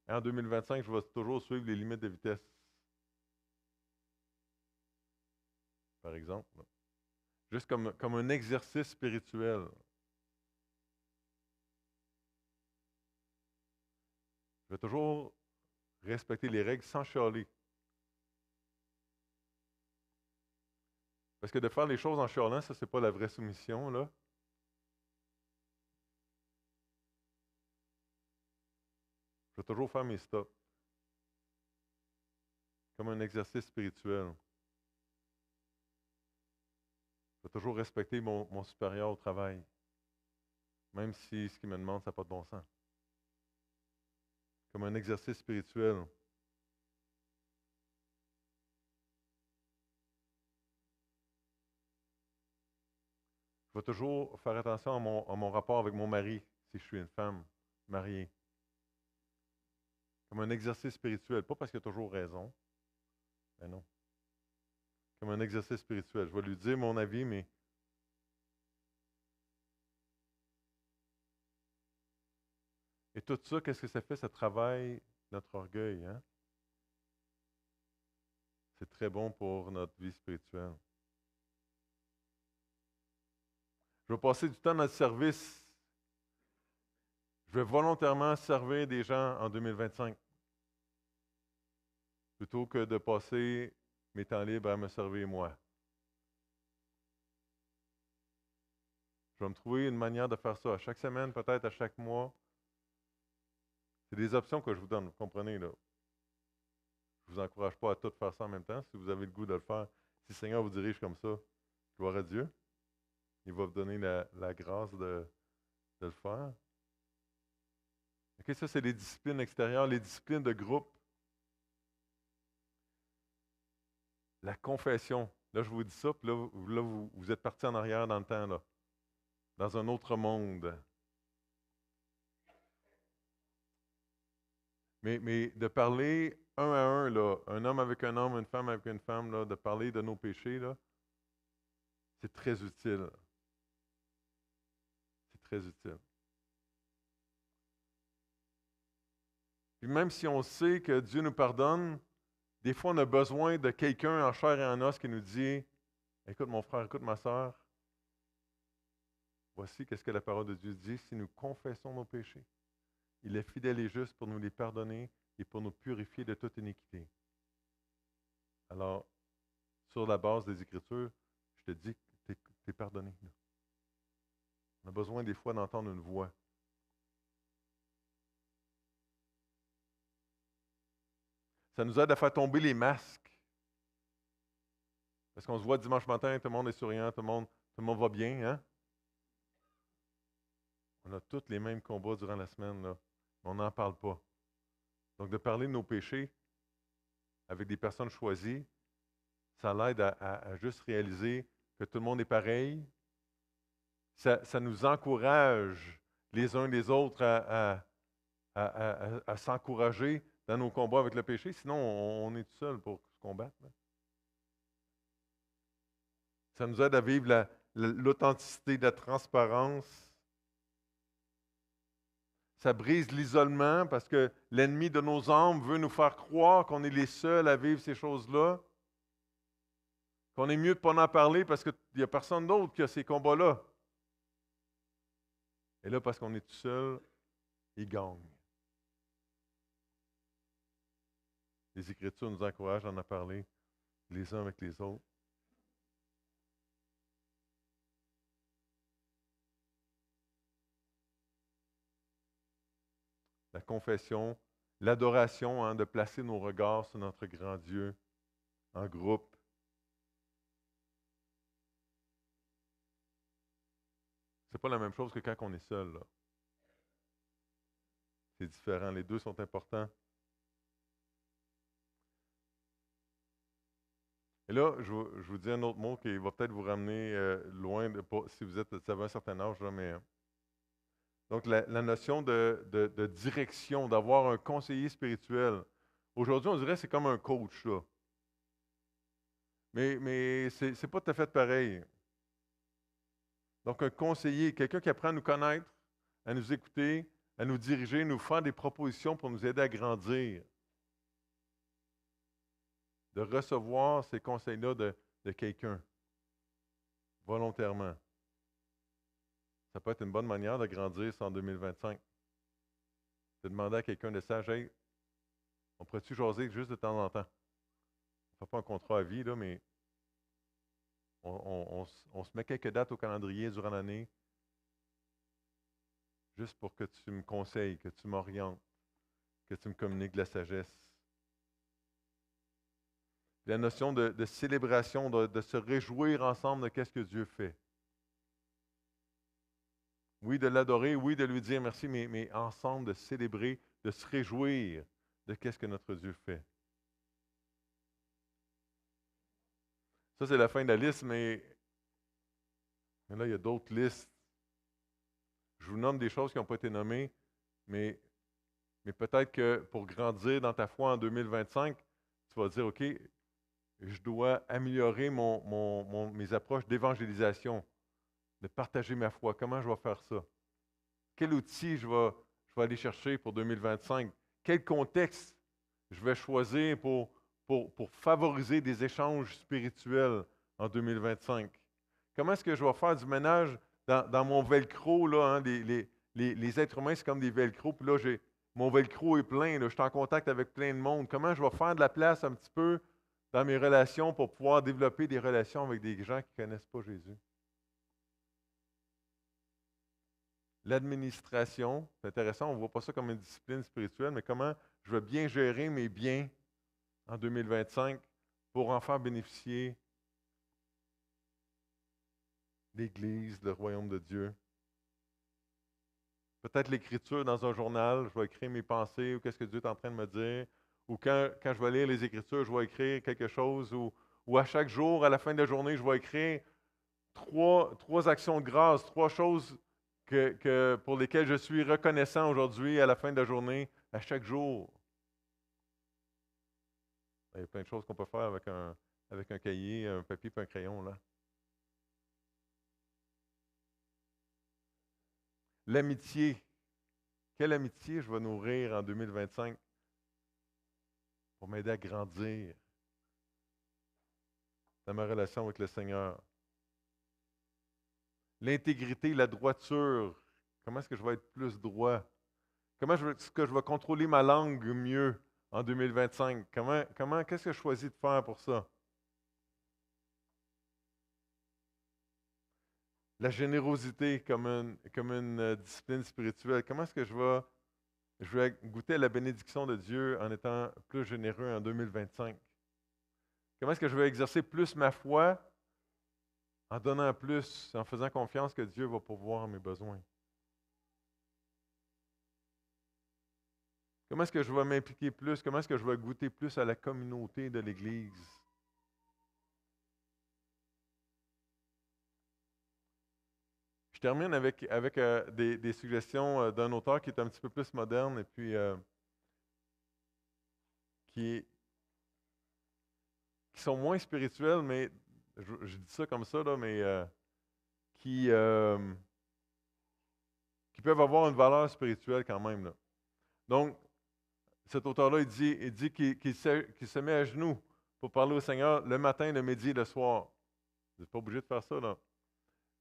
Et en 2025, je vais toujours suivre les limites de vitesse, par exemple, là. Juste comme un exercice spirituel. Je vais toujours respecter les règles sans chialer. Parce que de faire les choses en chialant, ça, c'est pas la vraie soumission, là. Je vais toujours faire mes stops. Comme un exercice spirituel. Je vais toujours respecter mon supérieur au travail. Même si ce qu'il me demande, ça n'a pas de bon sens. Comme un exercice spirituel. Je vais toujours faire attention à mon rapport avec mon mari, si je suis une femme mariée. Comme un exercice spirituel. Pas parce qu'il a toujours raison. Mais non. Comme un exercice spirituel. Je vais lui dire mon avis, mais et tout ça, qu'est-ce que ça fait? Ça travaille notre orgueil, hein? C'est très bon pour notre vie spirituelle. Je vais passer du temps dans le service. Je vais volontairement servir des gens en 2025. Plutôt que de passer mes temps libres à me servir moi. Je vais me trouver une manière de faire ça à chaque semaine, peut-être à chaque mois. C'est des options que je vous donne, vous comprenez, là. Je ne vous encourage pas à tout faire ça en même temps. Si vous avez le goût de le faire, si le Seigneur vous dirige comme ça, gloire à Dieu. Il va vous donner la grâce de le faire. OK, ça, c'est les disciplines extérieures, les disciplines de groupe. La confession. Là, je vous dis ça, puis là, vous êtes parti en arrière dans le temps, là, dans un autre monde. Mais de parler un à un, là, un homme avec un homme, une femme avec une femme, là, de parler de nos péchés, là, c'est très utile. C'est très utile. Puis même si on sait que Dieu nous pardonne, des fois on a besoin de quelqu'un en chair et en os qui nous dit, écoute mon frère, écoute ma soeur, voici qu'est-ce que la parole de Dieu dit, si nous confessons nos péchés, il est fidèle et juste pour nous les pardonner et pour nous purifier de toute iniquité. Alors, sur la base des Écritures, je te dis que tu es pardonné. Là. On a besoin des fois d'entendre une voix. Ça nous aide à faire tomber les masques. Parce qu'on se voit dimanche matin, tout le monde est souriant, tout le monde va bien, hein? On a tous les mêmes combats durant la semaine, là. Mais on n'en parle pas. Donc, de parler de nos péchés avec des personnes choisies, ça l'aide à juste réaliser que tout le monde est pareil. Ça nous encourage les uns les autres à s'encourager dans nos combats avec le péché. Sinon, on est tout seul pour se combattre. Là. Ça nous aide à vivre l'authenticité, la transparence. Ça brise l'isolement parce que l'ennemi de nos âmes veut nous faire croire qu'on est les seuls à vivre ces choses-là. Qu'on est mieux de ne pas en parler parce qu'il n'y a personne d'autre qui a ces combats-là. Et là, parce qu'on est tout seul, il gagne. Les Écritures nous encouragent à en parler les uns avec les autres. La confession, l'adoration, hein, de placer nos regards sur notre grand Dieu en groupe. C'est pas la même chose que quand on est seul. Là. C'est différent. Les deux sont importants. Et là, je vous dis un autre mot qui va peut-être vous ramener loin, si vous avez un certain âge, là, mais... Donc, la notion de direction, d'avoir un conseiller spirituel. Aujourd'hui, on dirait que c'est comme un coach, là. Mais ce n'est pas tout à fait pareil. Donc, un conseiller, quelqu'un qui apprend à nous connaître, à nous écouter, à nous diriger, nous faire des propositions pour nous aider à grandir. De recevoir ces conseils-là de quelqu'un, volontairement. Ça peut être une bonne manière de grandir ça en 2025. De demander à quelqu'un de sage, hey, on pourrait-tu jaser juste de temps en temps? On ne fait pas un contrat à vie, là, mais on se met quelques dates au calendrier durant l'année, juste pour que tu me conseilles, que tu m'orientes, que tu me communiques de la sagesse. La notion de célébration, de se réjouir ensemble de ce que Dieu fait. Oui, de l'adorer, oui, de lui dire merci, mais ensemble de célébrer, de se réjouir de ce que notre Dieu fait. Ça, c'est la fin de la liste, mais là, il y a d'autres listes. Je vous nomme des choses qui n'ont pas été nommées, mais peut-être que pour grandir dans ta foi en 2025, tu vas dire, OK, je dois améliorer mes approches d'évangélisation, de partager ma foi. Comment je vais faire ça? Quel outil je vais aller chercher pour 2025? Quel contexte je vais choisir pour favoriser des échanges spirituels en 2025? Comment est-ce que je vais faire du ménage dans mon velcro? Là, hein, les êtres humains, c'est comme des velcro. Puis là, mon velcro est plein. Là, je suis en contact avec plein de monde. Comment je vais faire de la place un petit peu dans mes relations pour pouvoir développer des relations avec des gens qui ne connaissent pas Jésus? L'administration, c'est intéressant, on ne voit pas ça comme une discipline spirituelle, mais comment je vais bien gérer mes biens en 2025 pour en faire bénéficier l'Église, le royaume de Dieu. peut-être l'écriture dans un journal, je vais écrire mes pensées ou qu'est-ce que Dieu est en train de me dire. Ou quand je vais lire les Écritures, je vais écrire quelque chose. Ou à chaque jour, à la fin de la journée, je vais écrire trois actions de grâce, trois choses pour lesquelles je suis reconnaissant aujourd'hui à la fin de la journée, à chaque jour. Il y a plein de choses qu'on peut faire avec un cahier, un papier et un crayon, là. L'amitié. Quelle amitié je vais nourrir en 2025 pour m'aider à grandir dans ma relation avec le Seigneur? L'intégrité, la droiture. Comment est-ce que je vais être plus droit? Est-ce que je vais contrôler ma langue mieux en 2025? Qu'est-ce que je choisis de faire pour ça? La générosité comme une discipline spirituelle. Comment est-ce que je vais goûter à la bénédiction de Dieu en étant plus généreux en 2025? Comment est-ce que je vais exercer plus ma foi en donnant plus, en faisant confiance que Dieu va pourvoir mes besoins? Comment est-ce que je vais m'impliquer plus? Comment est-ce que je vais goûter plus à la communauté de l'Église? Je termine avec des suggestions d'un auteur qui est un petit peu plus moderne et puis qui sont moins spirituels, mais je dis ça comme ça, là, mais qui peuvent avoir une valeur spirituelle quand même, là. Donc, cet auteur-là, il dit qu'il se met à genoux pour parler au Seigneur le matin, le midi et le soir. Vous n'êtes pas obligé de faire ça, là.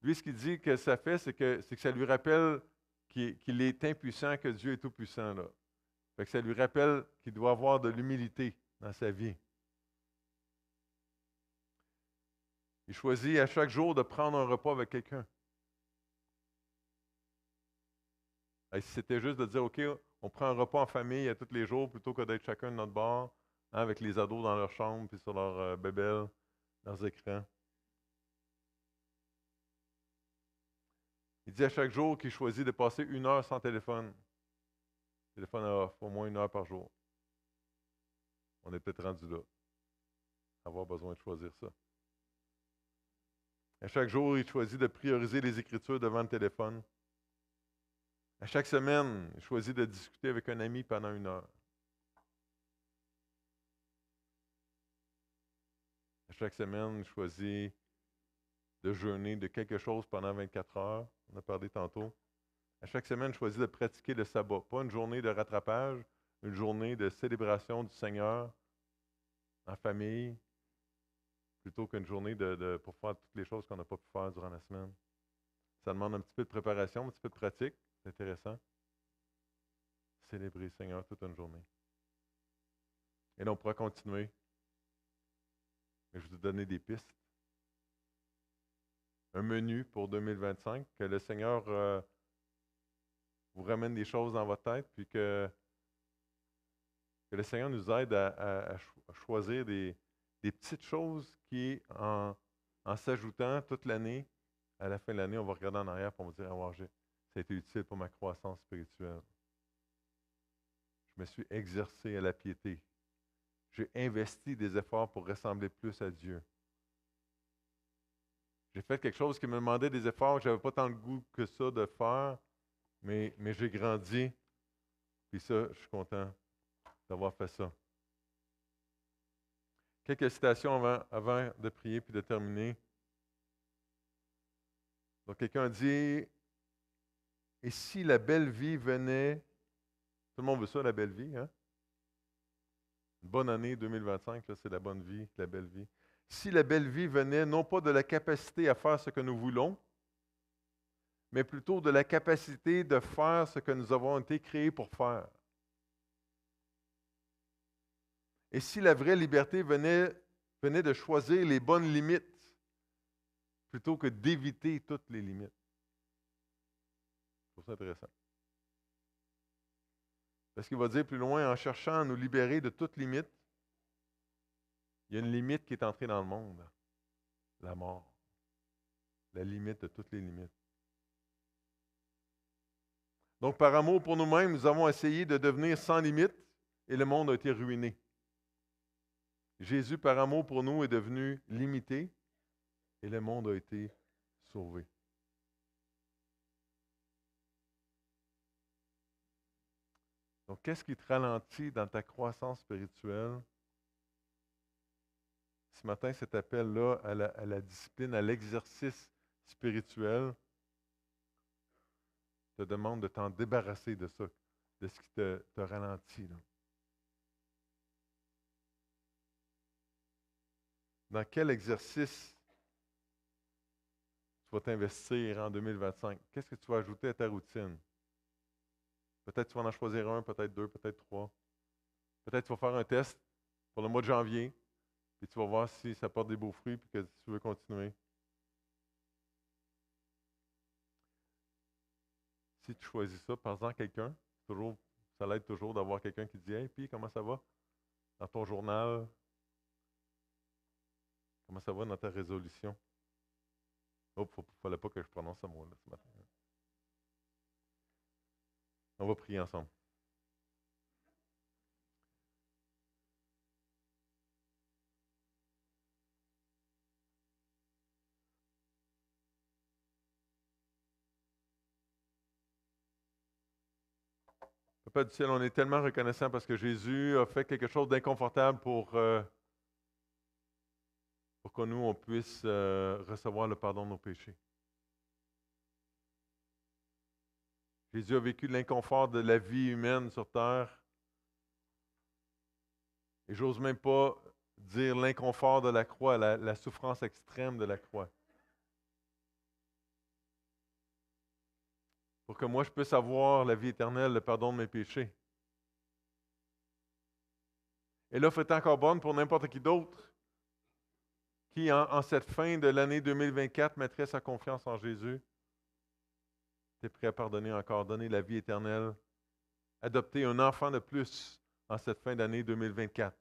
Lui, ce qu'il dit que ça fait, c'est que ça lui rappelle qu'il est impuissant, que Dieu est tout-puissant, là. Fait que ça lui rappelle qu'il doit avoir de l'humilité dans sa vie. Il choisit à chaque jour de prendre un repas avec quelqu'un. Et si c'était juste de dire, OK, on prend un repas en famille à tous les jours plutôt que d'être chacun de notre bord, hein, avec les ados dans leur chambre puis sur leur bébelle, leurs écrans. Il dit à chaque jour qu'il choisit de passer 1 heure sans téléphone. Téléphone à off, au moins 1 heure par jour. On est peut-être rendu là. Avoir besoin de choisir ça. À chaque jour, il choisit de prioriser les Écritures devant le téléphone. À chaque semaine, il choisit de discuter avec un ami pendant 1 heure. À chaque semaine, il choisit de jeûner de quelque chose pendant 24 heures. On a parlé tantôt. À chaque semaine, il choisit de pratiquer le sabbat. Pas une journée de rattrapage, une journée de célébration du Seigneur en famille, plutôt qu'une journée pour faire toutes les choses qu'on n'a pas pu faire durant la semaine. Ça demande un petit peu de préparation, un petit peu de pratique. C'est intéressant. Célébrer le Seigneur toute une journée. Et là, on pourra continuer. Mais je vais vous donner des pistes. Un menu pour 2025, que le Seigneur vous ramène des choses dans votre tête, puis que le Seigneur nous aide à choisir des petites choses qui, en s'ajoutant toute l'année, à la fin de l'année, on va regarder en arrière et on va dire, ah, ouais, ça a été utile pour ma croissance spirituelle. Je me suis exercé à la piété. J'ai investi des efforts pour ressembler plus à Dieu. J'ai fait quelque chose qui me demandait des efforts que je n'avais pas tant le goût que ça de faire, mais j'ai grandi. Puis ça, je suis content d'avoir fait ça. Quelques citations avant de prier puis de terminer. Donc, quelqu'un dit, et si la belle vie venait, tout le monde veut ça, la belle vie, hein? Une bonne année 2025, là, c'est la bonne vie, la belle vie. Si la belle vie venait, non pas de la capacité à faire ce que nous voulons, mais plutôt de la capacité de faire ce que nous avons été créés pour faire. Et si la vraie liberté venait de choisir les bonnes limites, plutôt que d'éviter toutes les limites. Je trouve ça intéressant. Parce qu'il va dire plus loin, en cherchant à nous libérer de toute limite, il y a une limite qui est entrée dans le monde, la mort. La limite de toutes les limites. Donc, par amour pour nous-mêmes, nous avons essayé de devenir sans limite et le monde a été ruiné. Jésus, par amour pour nous, est devenu limité et le monde a été sauvé. Donc, qu'est-ce qui te ralentit dans ta croissance spirituelle? Ce matin, cet appel-là à la discipline, à l'exercice spirituel, te demande de t'en débarrasser de ça, de ce qui te ralentit. Là. Dans quel exercice tu vas t'investir en 2025? Qu'est-ce que tu vas ajouter à ta routine? Peut-être tu vas en choisir un, peut-être deux, peut-être trois. Peut-être tu vas faire un test pour le mois de janvier, puis tu vas voir si ça porte des beaux fruits, puis que tu veux continuer. Si tu choisis ça, parle-en à quelqu'un. Toujours, ça l'aide toujours d'avoir quelqu'un qui dit « Hey, puis comment ça va? » Dans ton journal. Comment ça va dans ta résolution? Oh, il ne fallait pas que je prononce ce mot-là ce matin. On va prier ensemble. Papa du ciel, on est tellement reconnaissant parce que Jésus a fait quelque chose d'inconfortable pour que nous, on puisse recevoir le pardon de nos péchés. Jésus a vécu l'inconfort de la vie humaine sur terre. Et j'ose même pas dire l'inconfort de la croix, la souffrance extrême de la croix. Pour que moi, je puisse avoir la vie éternelle, le pardon de mes péchés. Et l'offre est encore bonne pour n'importe qui d'autre qui, en cette fin de l'année 2024, mettrait sa confiance en Jésus. Tu es prêt à pardonner encore, donner la vie éternelle, adopter un enfant de plus en cette fin d'année 2024.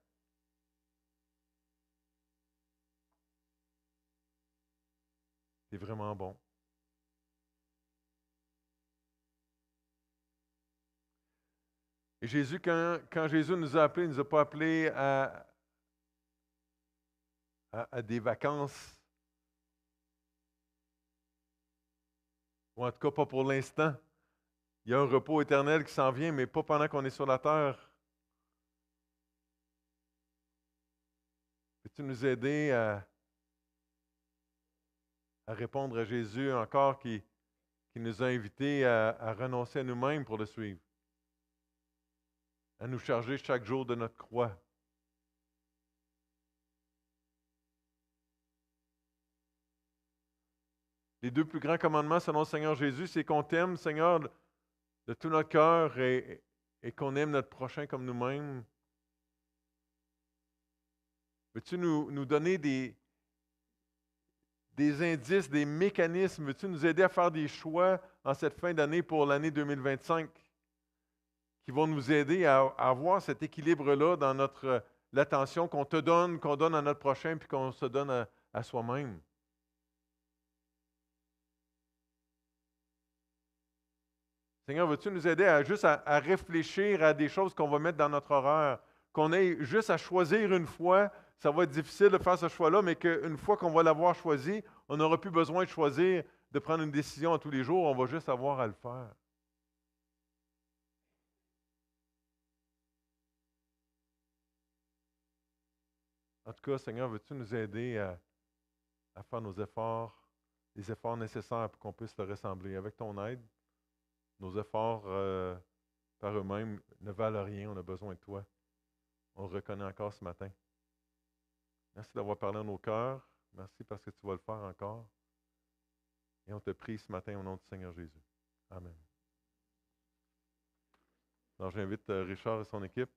C'est vraiment bon. Et Jésus, quand Jésus nous a appelés, il ne nous a pas appelés à des vacances, ou en tout cas pas pour l'instant. Il y a un repos éternel qui s'en vient, mais pas pendant qu'on est sur la terre. Peux-tu nous aider à répondre à Jésus encore qui nous a invités à renoncer à nous-mêmes pour le suivre, à nous charger chaque jour de notre croix. Les deux plus grands commandements selon le Seigneur Jésus, c'est qu'on t'aime, Seigneur, de tout notre cœur et qu'on aime notre prochain comme nous-mêmes. Veux-tu nous donner des indices, des mécanismes? Veux-tu nous aider à faire des choix en cette fin d'année pour l'année 2025 qui vont nous aider à avoir cet équilibre-là dans l'attention qu'on te donne, qu'on donne à notre prochain, puis qu'on se donne à soi-même? Seigneur, veux-tu nous aider à réfléchir à des choses qu'on va mettre dans notre horaire, qu'on ait juste à choisir une fois? Ça va être difficile de faire ce choix-là, mais qu'une fois qu'on va l'avoir choisi, on n'aura plus besoin de choisir, de prendre une décision à tous les jours, on va juste avoir à le faire. En tout cas, Seigneur, veux-tu nous aider à faire nos efforts, les efforts nécessaires pour qu'on puisse te ressembler? Avec ton aide, nos efforts par eux-mêmes ne valent rien, on a besoin de toi. On le reconnaît encore ce matin. Merci d'avoir parlé à nos cœurs. Merci parce que tu vas le faire encore. Et on te prie ce matin au nom du Seigneur Jésus. Amen. Alors j'invite Richard et son équipe.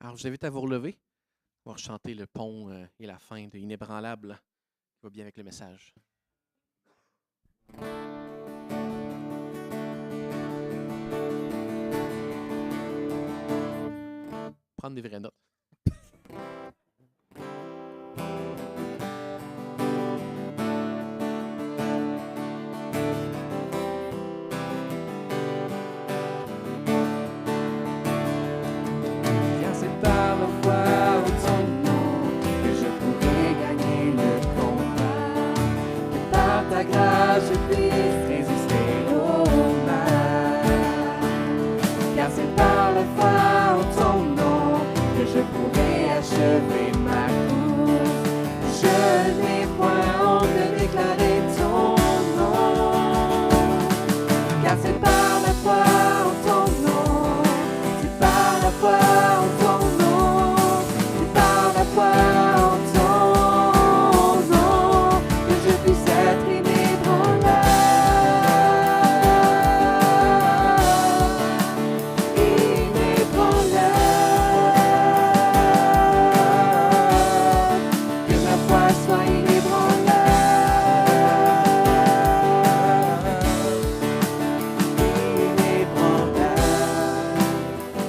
Alors, je vous invite à vous relever. On va chanter le pont et la fin de Inébranlable, qui va bien avec le message. Prendre des vraies notes. Car c'est par la foi en ton nom que je pourrai gagner le combat. Que par ta grâce je puisse résister au mal. Car c'est par la foi en ton nom que je pourrai achever ma course. Je n'ai point honte de déclarer ton nom. Car c'est par la foi en ton nom, c'est par la foi en ton nom, c'est par la foi en ton nom que je puisse être inébranlable, que ma foi soit inébranlable,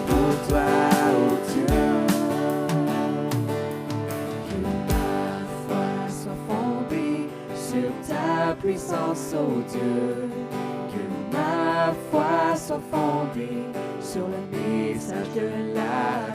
pour toi, oh Dieu. Que ma foi soit fondée sur ta puissance, oh Dieu. Que ma foi soit fondée sur le message de la